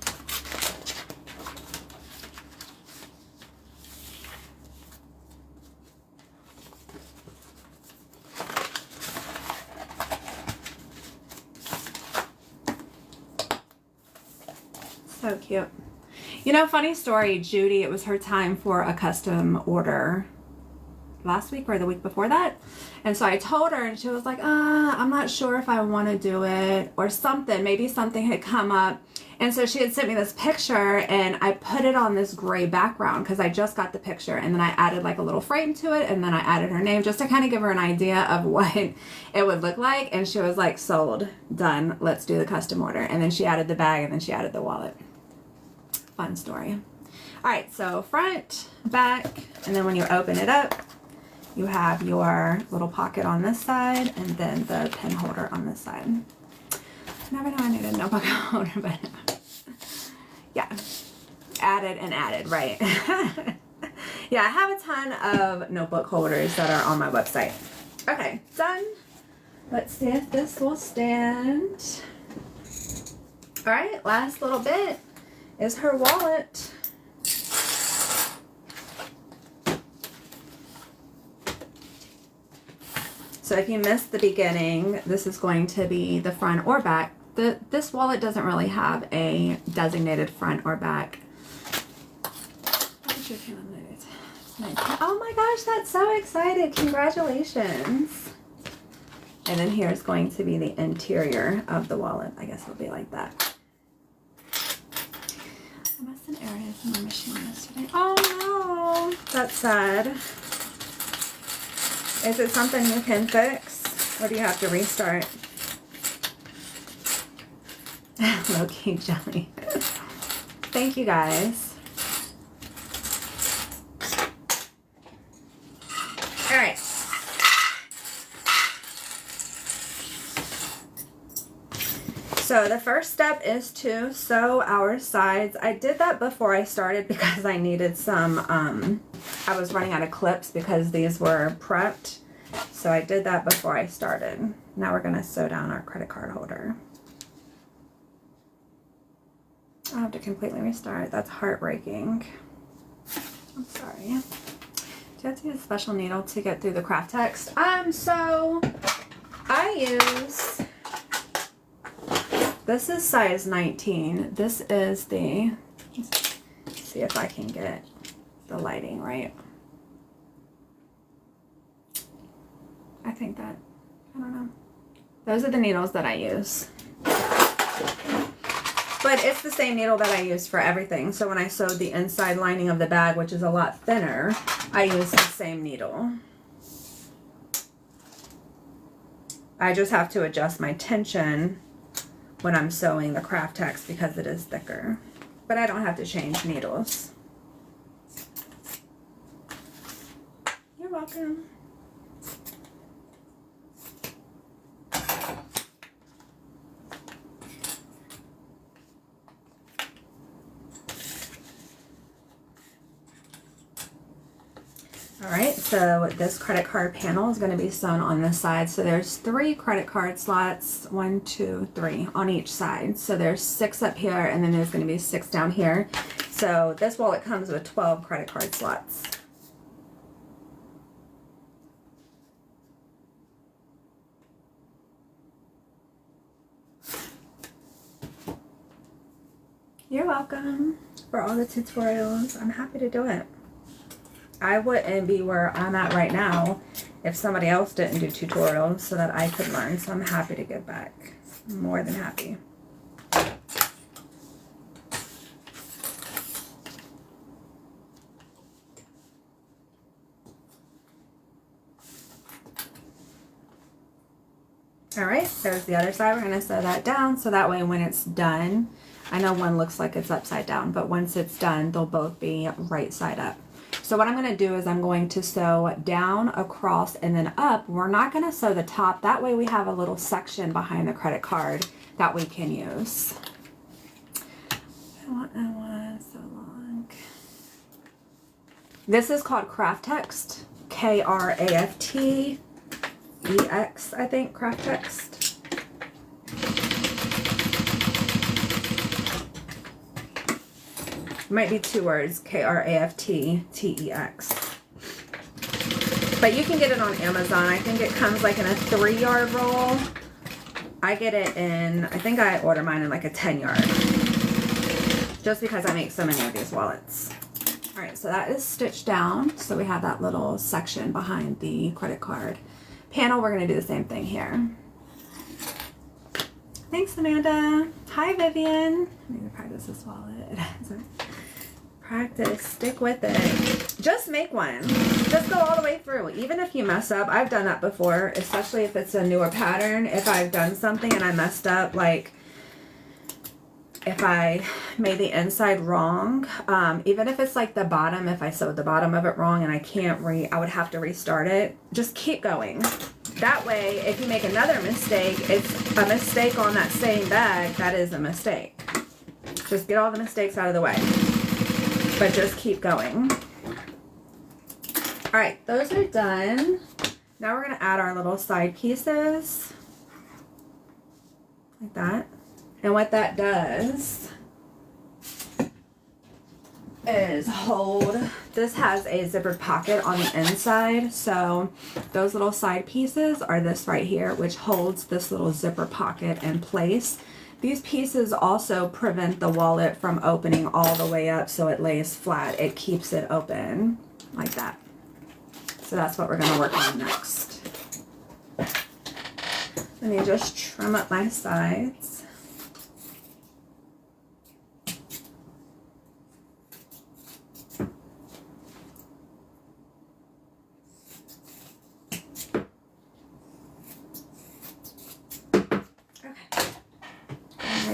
So cute. You know, funny story, Judy, it was her time for a custom order last week or the week before that. And so I told her and she was like, I'm not sure if I want to do it or something. Maybe something had come up. And so she had sent me this picture and I put it on this gray background because I just got the picture, and then I added like a little frame to it, and then I added her name just to kind of give her an idea of what it would look like. And she was like, sold, done, let's do the custom order. And then she added the bag and then she added the wallet. Fun story. All right, so front, back, and then when you open it up, you have your little pocket on this side and then the pen holder on this side. Never know I need a notebook holder, but yeah, added, right? Yeah, I have a ton of notebook holders that are on my website. Okay, done. Let's see if this will stand. All right, last little bit is her wallet. So if you missed the beginning, this is going to be the front or back. This wallet doesn't really have a designated front or back. Oh my gosh, that's so exciting. Congratulations. And then here's going to be the interior of the wallet. I guess it'll be like that. I must have areas in my machine yesterday. Oh no, that's sad. Is it something you can fix, or do you have to restart? Low-key jelly. Thank you guys. All right. So the first step is to sew our sides. I did that before I started because I needed some, I was running out of clips because these were prepped. So I did that before I started. Now we're gonna sew down our credit card holder. I'll have to completely restart. That's heartbreaking. I'm sorry. Do you have to use a special needle to get through the craft text? So I use, this is size 19. This is the, let's see if I can get the lighting right. I think that, I don't know. Those are the needles that I use. But it's the same needle that I use for everything. So when I sewed the inside lining of the bag, which is a lot thinner, I use the same needle. I just have to adjust my tension when I'm sewing the craft text because it is thicker. But I don't have to change needles. You're welcome. All right, so this credit card panel is going to be sewn on this side. So there's 3 credit card slots, 1, 2, 3 on each side. So there's 6 up here, and then there's going to be 6 down here. So this wallet comes with 12 credit card slots. You're welcome for all the tutorials. I'm happy to do it. I wouldn't be where I'm at right now if somebody else didn't do tutorials so that I could learn. So I'm happy to give back. More than happy. All right, there's the other side. We're gonna sew that down so that way when it's done, I know one looks like it's upside down, but once it's done, they'll both be right side up. So what I'm gonna do is I'm going to sew down, across, and then up. We're not gonna sew the top. That way we have a little section behind the credit card that we can use. I want so long. This is called Craft Text, Kraftex, I think, Craft Text. Might be two words, Krafttex. But you can get it on Amazon. I think it comes like in a 3-yard roll. I get it in, I think I order mine in like a 10-yard. Just because I make so many of these wallets. All right, so that is stitched down. So we have that little section behind the credit card panel. We're gonna do the same thing here. Thanks, Amanda. Hi, Vivian. I need to practice this wallet. Practice, stick with it. Just make one. Just go all the way through. Even if you mess up, I've done that before, especially if it's a newer pattern. If I've done something and I messed up, like if I made the inside wrong, even if it's like the bottom, if I sewed the bottom of it wrong and I can't I would have to restart it. Just keep going. That way, if you make another mistake, it's a mistake on that same bag. That is a mistake. Just get all the mistakes out of the way. But just keep going. All right, those are done. Now we're gonna add our little side pieces. Like that. And what that does is hold, this has a zippered pocket on the inside. So those little side pieces are this right here, which holds this little zipper pocket in place. These pieces also prevent the wallet from opening all the way up so it lays flat. It keeps it open like that. So that's what we're gonna work on next. Let me just trim up my sides.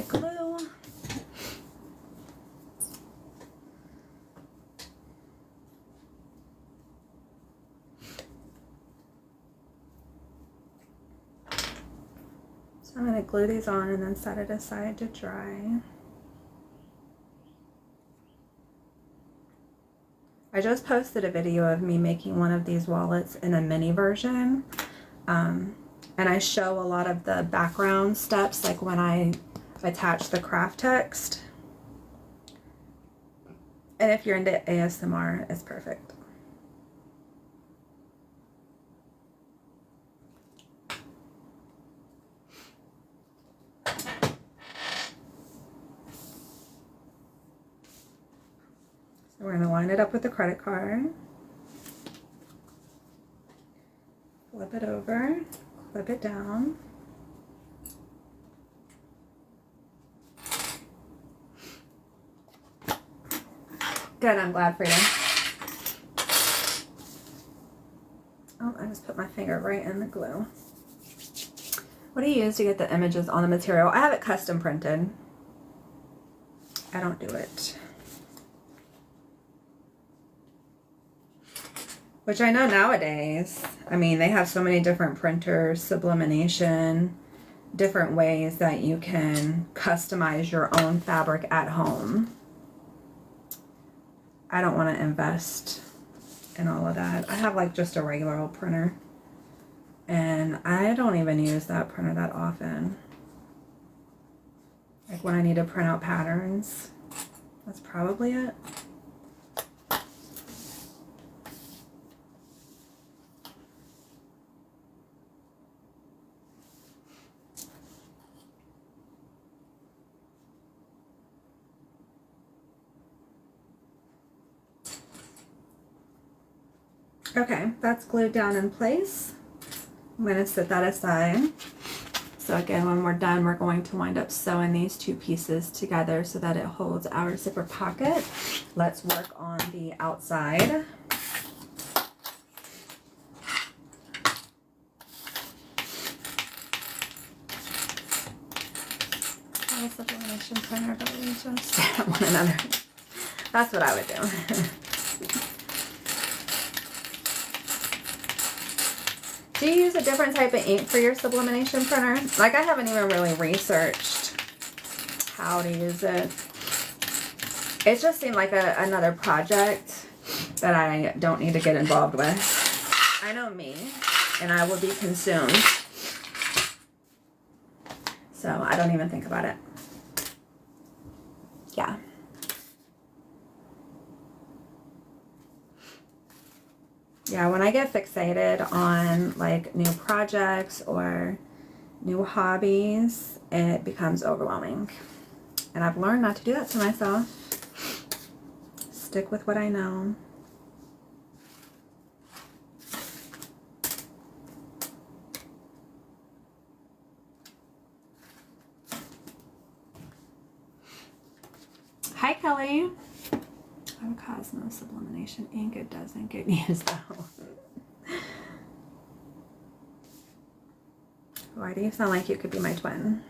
Glue. So I'm going to glue these on and then set it aside to dry. I just posted a video of me making one of these wallets in a mini version. And I show a lot of the background steps, like when I attach the craft text. And if you're into ASMR, it's perfect. So we're going to line it up with the credit card. Flip it over, clip it down. Good, I'm glad for you. Oh, I just put my finger right in the glue. What do you use to get the images on the material? I have it custom printed. I don't do it. Which I know nowadays, I mean, they have so many different printers, sublimation, different ways that you can customize your own fabric at home. I don't want to invest in all of that. I have like just a regular old printer. And I don't even use that printer that often. Like when I need to print out patterns, that's probably it. Okay, that's glued down in place. I'm going to set that aside. So again, when we're done, we're going to wind up sewing these two pieces together so that it holds our zipper pocket. Let's work on the outside. Sublimation printer, but we just one another. That's what I would do. Do you use a different type of ink for your sublimation printer? Like, I haven't even really researched how to use it. It just seemed like another project that I don't need to get involved with. I know me, and I will be consumed. So I don't even think about it. Yeah. Yeah, when I get fixated on like new projects or new hobbies, it becomes overwhelming. And I've learned not to do that to myself. Stick with what I know. Hi, Kelly. Cosmo sublimation ink. It doesn't get used though. Why do you sound like you could be my twin?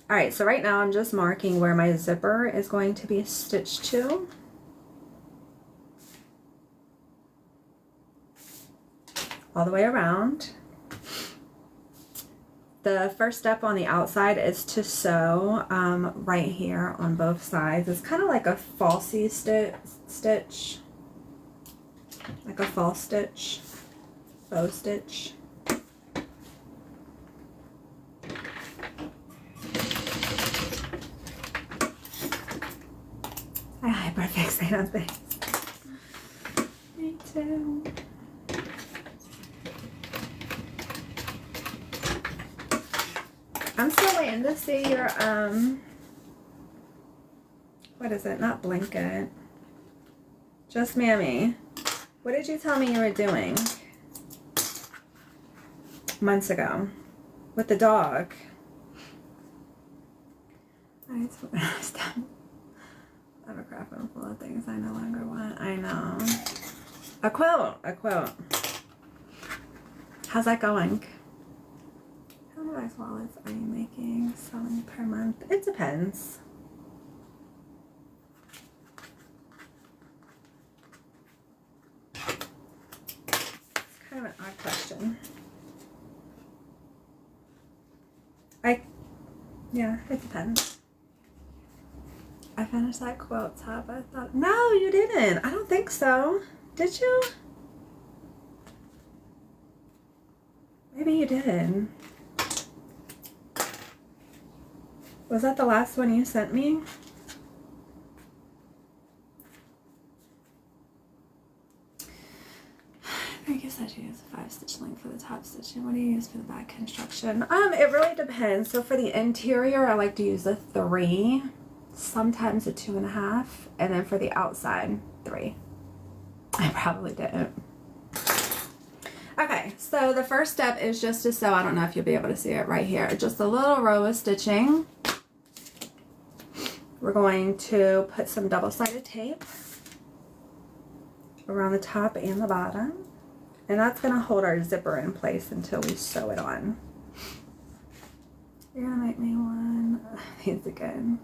All right, so right now I'm just marking where my zipper is going to be stitched to. All the way around. The first step on the outside is to sew right here on both sides. It's kind of like a falsie stitch, like a false stitch, faux stitch. I hyperfixate on things. Me too. I'm still waiting to see your, what is it? Not blanket. Just Mammy. What did you tell me you were doing months ago with the dog? I have a crap room full of things I no longer want. I know. A quilt. A quilt. How's that going? How many nice wallets are you making, selling per month? It depends. It's kind of an odd question. Yeah, it depends. I finished that quilt top. I thought, no, you didn't. I don't think so. Did you? Maybe you did. Was that the last one you sent me? I think you said you use a 5-stitch length for the top stitching. What do you use for the back construction? It really depends. So for the interior, I like to use a 3, sometimes a 2.5, and then for the outside, 3. I probably didn't. Okay, so the first step is just to sew. I don't know if you'll be able to see it right here. Just a little row of stitching. We're going to put some double-sided tape around the top and the bottom. And that's going to hold our zipper in place until we sew it on. You're going to make me one of these again.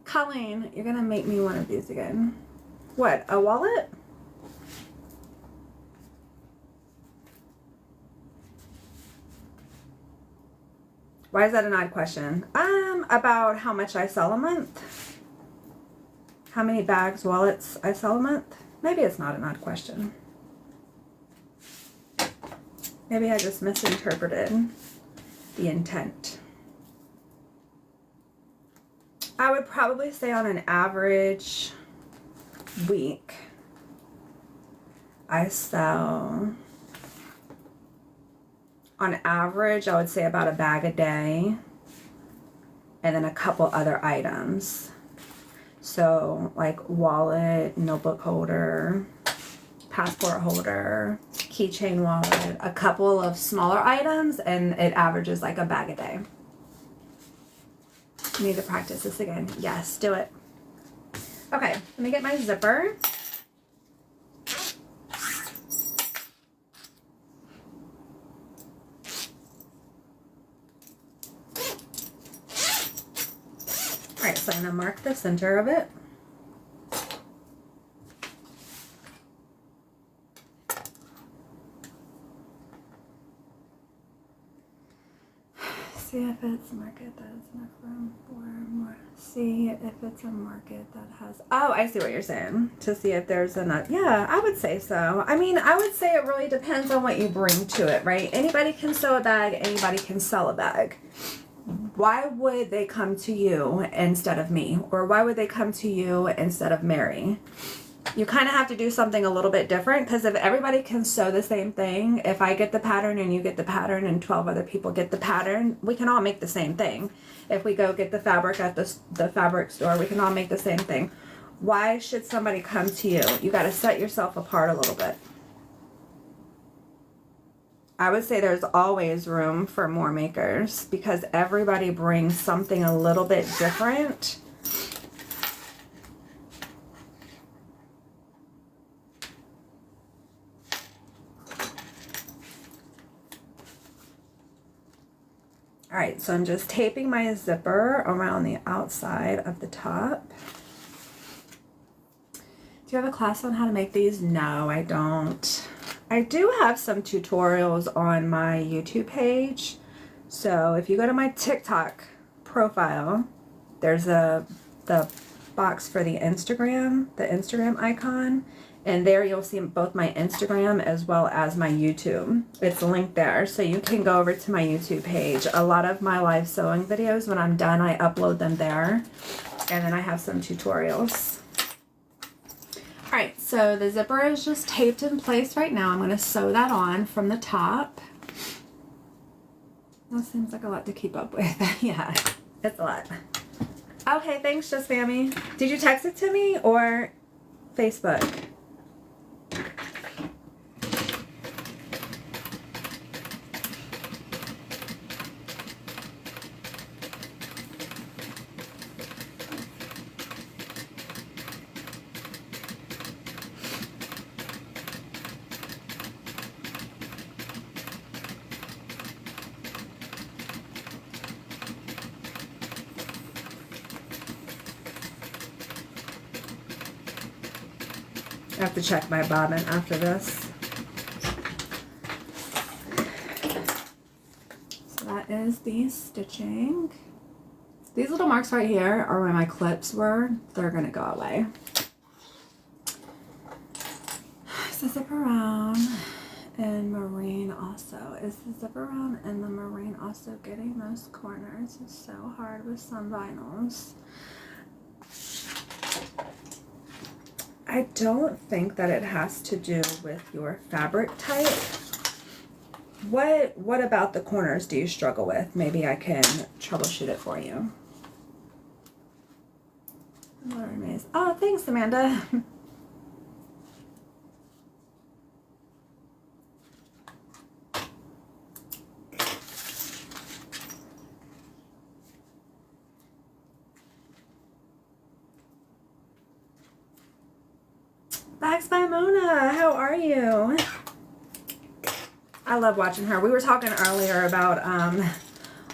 Colleen, you're going to make me one of these again. What, a wallet? Why is that an odd question? About how much I sell a month. How many bags, wallets I sell a month? Maybe it's not an odd question. Maybe I just misinterpreted the intent. I would probably say on an average week, I sell, on average, I would say about a bag a day and then a couple other items. So like wallet, notebook holder, passport holder, keychain wallet, a couple of smaller items, and it averages like a bag a day. Need to practice this again. Yes, do it. Okay, let me get my zipper. Alright, so I'm going to mark the center of it. See if it's a market that has enough room for more. See if it's a market that has... Oh, I see what you're saying. To see if there's enough... Yeah, I would say so. I mean, I would say it really depends on what you bring to it, right? Anybody can sew a bag. Anybody can sell a bag. Why would they come to you instead of me? Or why would they come to you instead of Mary? You kind of have to do something a little bit different, because if everybody can sew the same thing, if I get the pattern and you get the pattern and 12 other people get the pattern, we can all make the same thing. If we go get the fabric at the fabric store, we can all make the same thing. Why should somebody come to you? You got to set yourself apart a little bit. I would say there's always room for more makers, because everybody brings something a little bit different. All right, so I'm just taping my zipper around the outside of the top. Do you have a class on how to make these? No, I don't. I do have some tutorials on my YouTube page. So if you go to my TikTok profile, there's the box for the Instagram icon. And there you'll see both my Instagram as well as my YouTube. It's linked there, so you can go over to my YouTube page. A lot of my live sewing videos, when I'm done, I upload them there. And then I have some tutorials. Alright, so the zipper is just taped in place right now. I'm going to sew that on from the top. That seems like a lot to keep up with. Yeah, it's a lot. Okay, thanks, Just Fammy. Did you text it to me or Facebook? I have to check my bobbin after this. So that is the stitching. These little marks right here are where my clips were. They're going to go away. So zip around and marine also. Is the zip around and the marine also getting those corners? It's so hard with some vinyls. I don't think that it has to do with your fabric type. What about the corners do you struggle with? Maybe I can troubleshoot it for you. Oh, thanks, Amanda. Bags by Mona, how are you? I love watching her. We were talking earlier about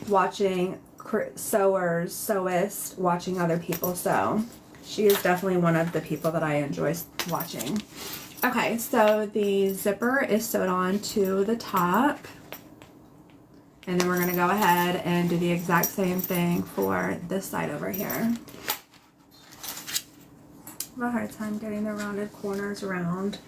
watching sewists, watching other people sew. She is definitely one of the people that I enjoy watching. Okay, so the zipper is sewed on to the top. And then we're going to go ahead and do the exact same thing for this side over here. I have a hard time getting the rounded corners around.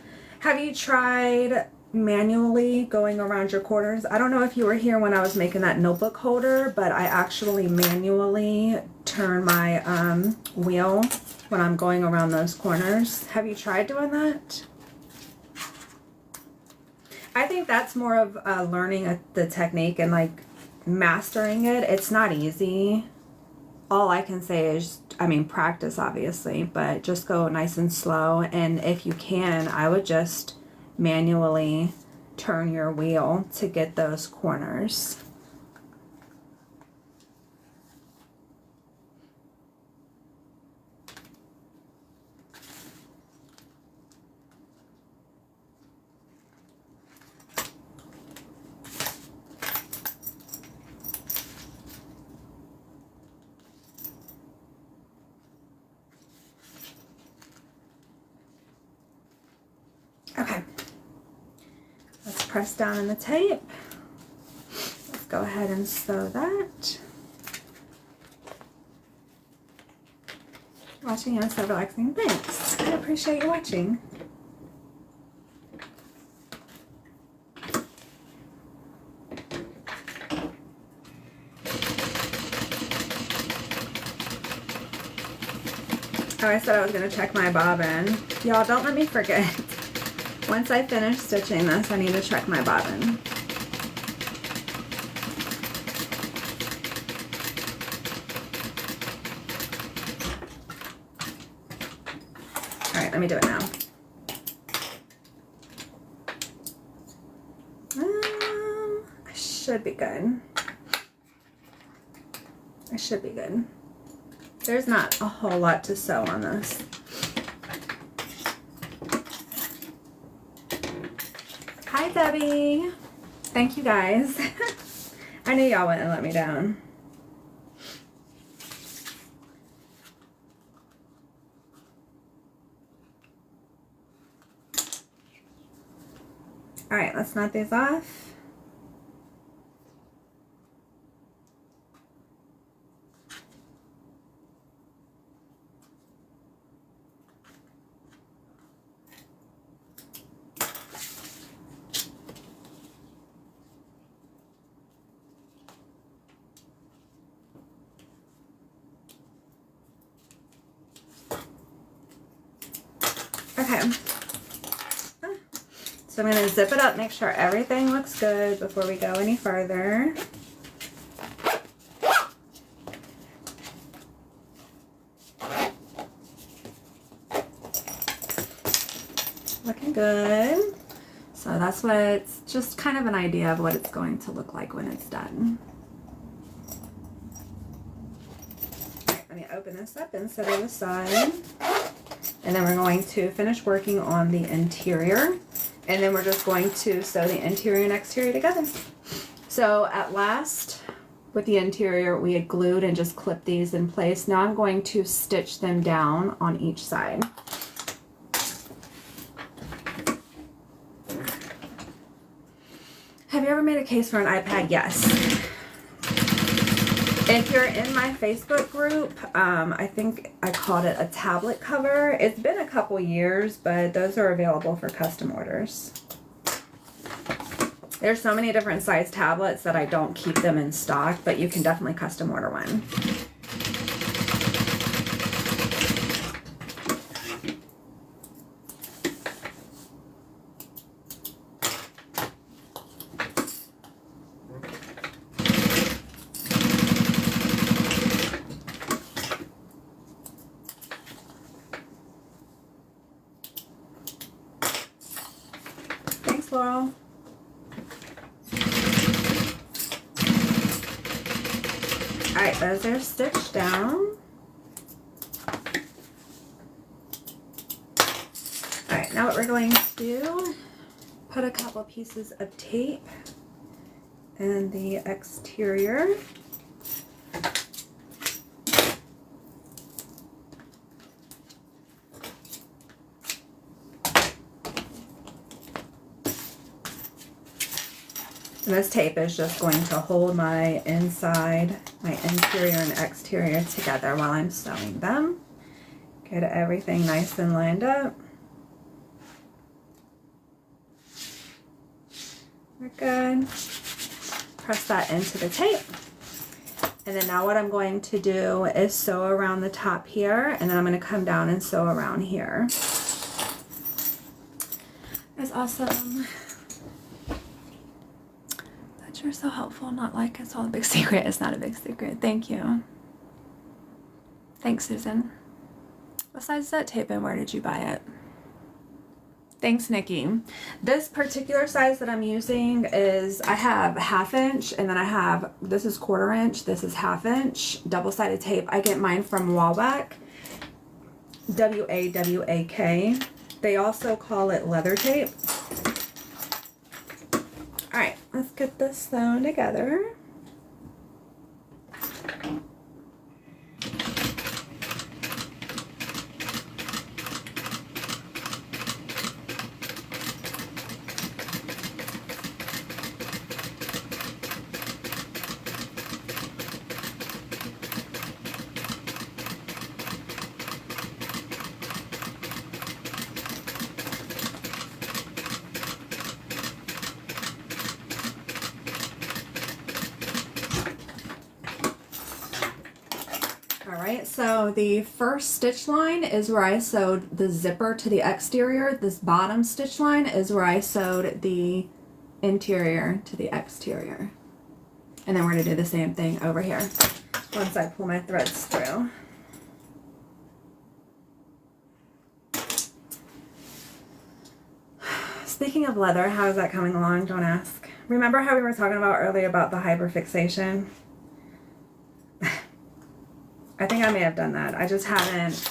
Have you tried manually going around your corners? I don't know if you were here when I was making that notebook holder, but I actually manually turn my wheel when I'm going around those corners. Have you tried doing that? I think that's more of learning the technique and like mastering it. It's not easy. All I can say is, I mean, practice obviously, but just go nice and slow. And if you can, I would just manually turn your wheel to get those corners. Okay, let's press down on the tape. Let's go ahead and sew that. Watching is so relaxing. Thanks. I appreciate you watching. Oh, I said I was going to check my bobbin. Y'all, don't let me forget. Once I finish stitching this, I need to check my bobbin. Alright, let me do it now. I should be good. I should be good. There's not a whole lot to sew on this. Hi, Debbie. Thank you, guys. I knew y'all wouldn't let me down. All right, let's knot these off. Okay, so I'm going to zip it up, make sure everything looks good before we go any further. Looking good. So that's what it's just kind of an idea of what it's going to look like when it's done. All right, let me open this up and set it aside. And then we're going to finish working on the interior. And then we're just going to sew the interior and exterior together. So at last, with the interior, we had glued and just clipped these in place. Now I'm going to stitch them down on each side. Have you ever made a case for an iPad? Yes. If you're in my Facebook group, I think I called it a tablet cover. It's been a couple years, but those are available for custom orders. There's so many different size tablets that I don't keep them in stock, but you can definitely custom order one. Laurel. Alright, those are stitched down. Alright, now what we're going to do, put a couple pieces of tape in the exterior. And this tape is just going to hold my inside, my interior and exterior together while I'm sewing them. Get everything nice and lined up. We're good. Press that into the tape. And then now what I'm going to do is sew around the top here, and then I'm going to come down and sew around here. That's awesome. You're so helpful. Not like it's all a big secret. It's not a big secret. Thank you. Thanks, Susan. What size is that tape and where did you buy it? Thanks, Nikki. This particular size that I'm using is, I have 1/2 inch, and then I have, this is 1/4 inch, this is 1/2 inch, double-sided tape. I get mine from Wawak, W-A-W-A-K. They also call it leather tape. All right, let's get this sewn together. Alright, so the first stitch line is where I sewed the zipper to the exterior. This bottom stitch line is where I sewed the interior to the exterior. And then we're going to do the same thing over here once I pull my threads through. Speaking of leather, how is that coming along? Don't ask. Remember how we were talking about earlier about the hyperfixation? I think I may have done that. I just haven't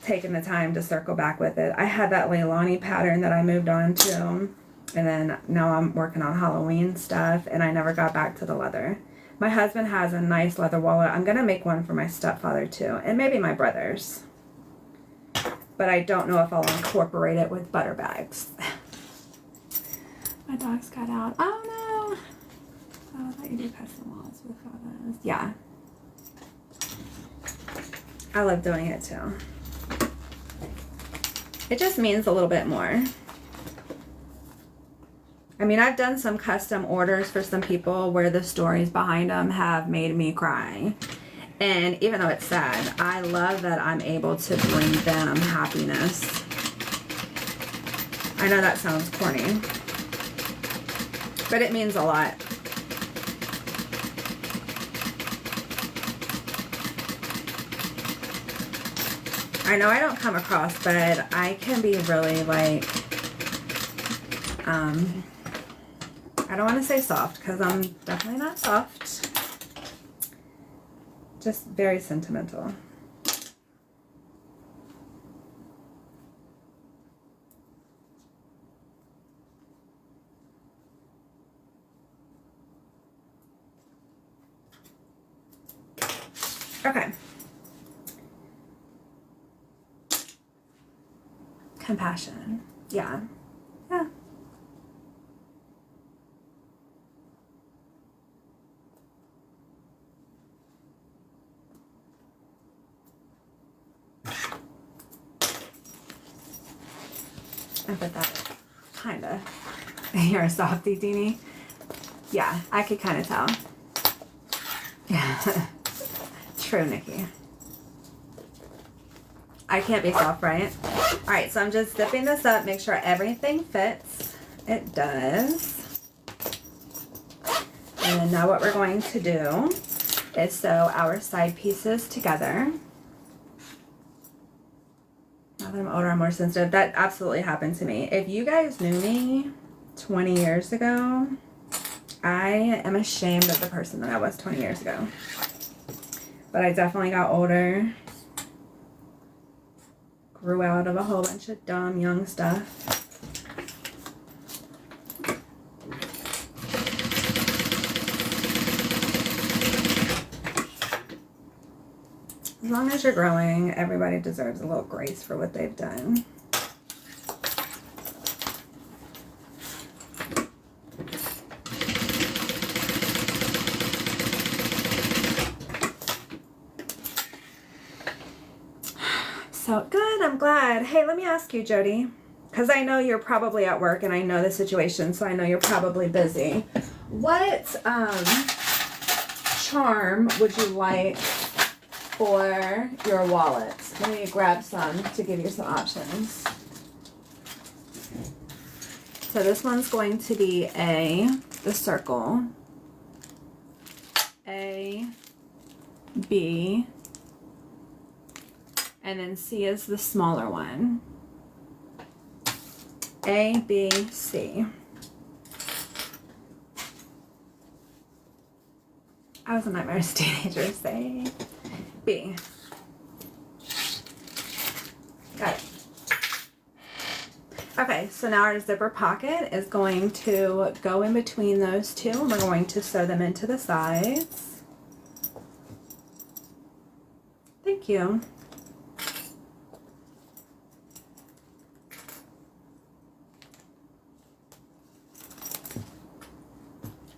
taken the time to circle back with it. I had that Leilani pattern that I moved on to, and then now I'm working on Halloween stuff, and I never got back to the leather. My husband has a nice leather wallet. I'm going to make one for my stepfather too, and maybe my brothers. But I don't know if I'll incorporate it with butter bags. My dogs got out. Oh no! Oh, I thought you do custom wallets with photos. Yeah. I love doing it too. It just means a little bit more. I mean, I've done some custom orders for some people where the stories behind them have made me cry. And even though it's sad, I love that I'm able to bring them happiness. I know that sounds corny, but it means a lot. I know I don't come across, but I can be really like, I don't want to say soft because I'm definitely not soft. Just very sentimental. Okay. Compassion. Yeah. Yeah. I bet that kinda. You're a softie, Deanie. Yeah, I could kind of tell. Yeah. True, Nikki. I can't be soft, right? Alright, so I'm just zipping this up, make sure everything fits. It does. And then now what we're going to do is sew our side pieces together. Now that I'm older, I'm more sensitive. That absolutely happened to me. If you guys knew me 20 years ago, I am ashamed of the person that I was 20 years ago. But I definitely got older. Grew out of a whole bunch of dumb young stuff. As long as you're growing, everybody deserves a little grace for what they've done. So good, I'm glad. Hey, let me ask you, Jody, because I know you're probably at work and I know the situation, so I know you're probably busy. What charm would you like for your wallet? Let me grab some to give you some options. So this one's going to be the circle, A, B, and then C is the smaller one. A, B, C. I was a nightmare as a teenager. Say B. Got it. Okay, so now our zipper pocket is going to go in between those two, and we're going to sew them into the sides. Thank you.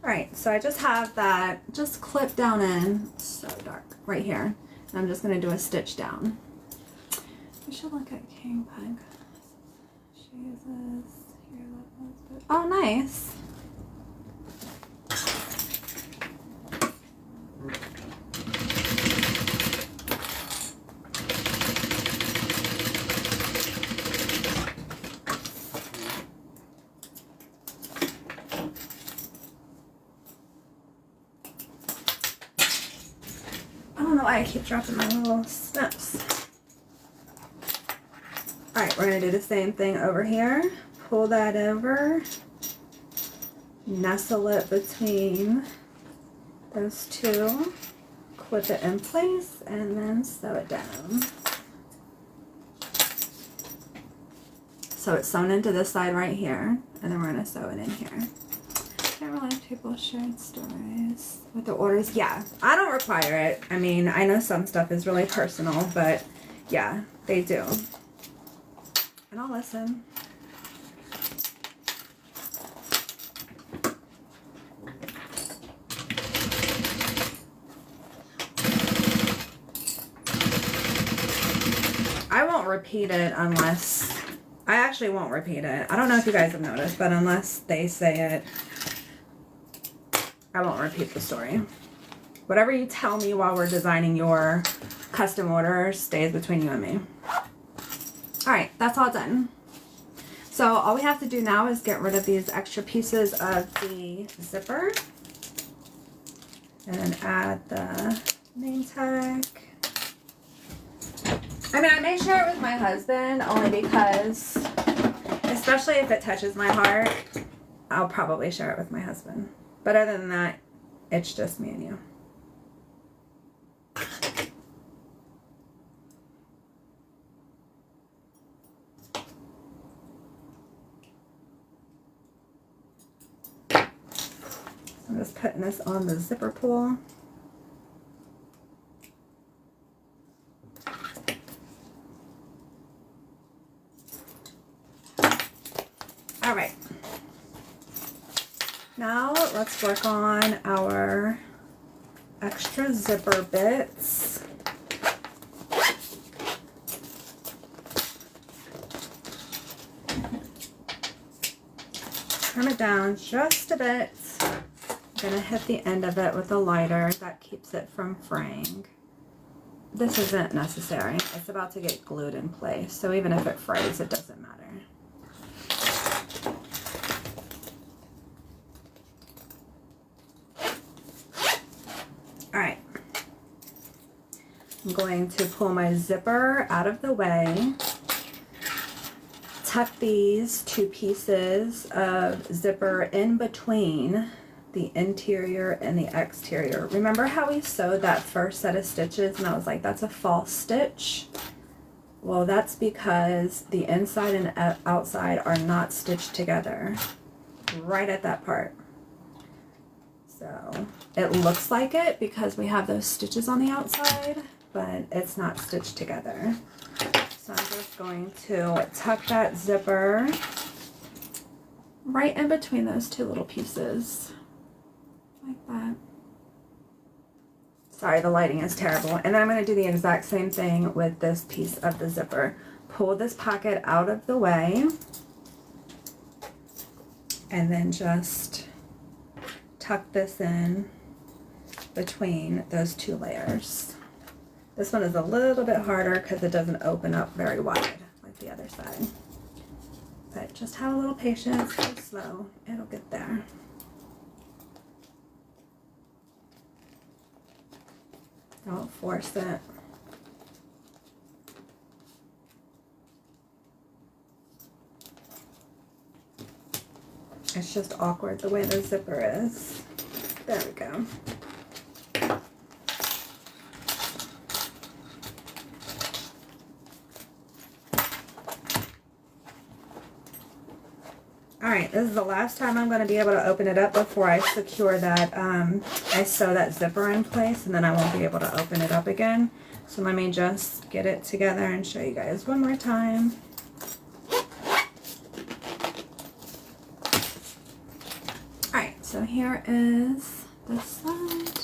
Alright, so I just have that just clipped down in, so dark, right here. And I'm just going to do a stitch down. We should look at King Peg. Jesus. Oh, nice. I don't know why I keep dropping my little snips. Alright, we're going to do the same thing over here. Pull that over. Nestle it between those two. Clip it in place and then sew it down. So it's sewn into this side right here. And then we're going to sew it in here. Can't really have people shared stories with the orders. Yeah, I don't require it. I mean, I know some stuff is really personal, but yeah, they do. And I'll listen. I won't repeat it unless... I actually won't repeat it. I don't know if you guys have noticed, but unless they say it, I won't repeat the story. Whatever you tell me while we're designing your custom order stays between you and me. Alright, that's all done. So all we have to do now is get rid of these extra pieces of the zipper. And then add the name tag. I mean, I may share it with my husband only because, especially if it touches my heart, I'll probably share it with my husband. But other than that, it's just me and you. I'm just putting this on the zipper pull. All right. Now let's work on our extra zipper bits. Turn it down just a bit. I'm gonna hit the end of it with a lighter. That keeps it from fraying. This isn't necessary. It's about to get glued in place, so even if it frays, it doesn't matter. Alright. I'm going to pull my zipper out of the way. Tuck these two pieces of zipper in between the interior and the exterior. Remember how we sewed that first set of stitches and I was like, that's a false stitch? Well, that's because the inside and outside are not stitched together right at that part. So it looks like it because we have those stitches on the outside, but it's not stitched together. So I'm just going to tuck that zipper right in between those two little pieces. Like that. Sorry, the lighting is terrible. And then I'm going to do the exact same thing with this piece of the zipper. Pull this pocket out of the way. And then just tuck this in between those two layers. This one is a little bit harder because it doesn't open up very wide like the other side. But just have a little patience, go slow, it'll get there. Don't force it. It's just awkward the way the zipper is. There we go. Alright, this is the last time I'm going to be able to open it up before I secure that, I sew that zipper in place, and then I won't be able to open it up again. So let me just get it together and show you guys one more time. Alright, so here is this side,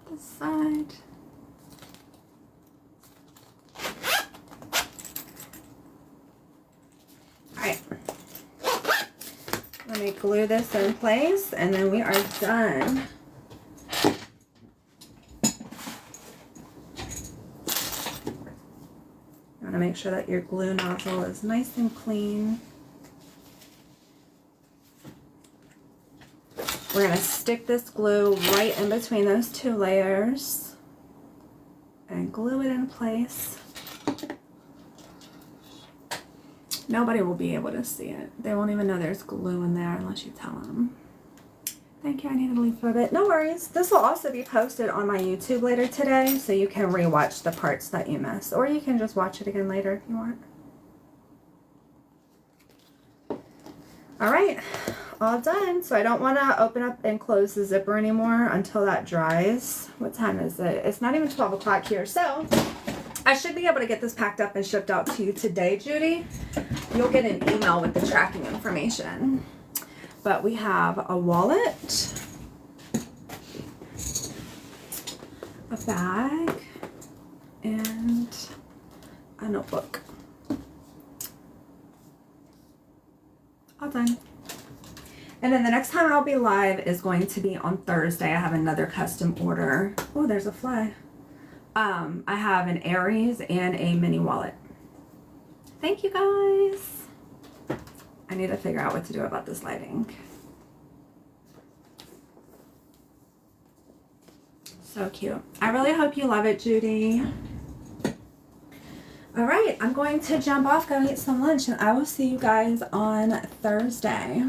this side. Alright. Let me glue this in place and then we are done. You want to make sure that your glue nozzle is nice and clean. We're going to stick this glue right in between those two layers and glue it in place. Nobody will be able to see it. They won't even know there's glue in there unless you tell them. Thank you, I need to leave for a bit. No worries. This will also be posted on my YouTube later today, so you can rewatch the parts that you missed. Or you can just watch it again later if you want. Alright, all done. So I don't want to open up and close the zipper anymore until that dries. What time is it? It's not even 12 o'clock here, so I should be able to get this packed up and shipped out to you today, Judy. You'll get an email with the tracking information. But we have a wallet, a bag, and a notebook. All done. And then the next time I'll be live is going to be on Thursday. I have another custom order. Oh, there's a fly. I have an Aries and a mini wallet. Thank you guys. I need to figure out what to do about this lighting. So cute. I really hope you love it, Judy. All right, I'm going to jump off, go eat some lunch, and I will see you guys on Thursday.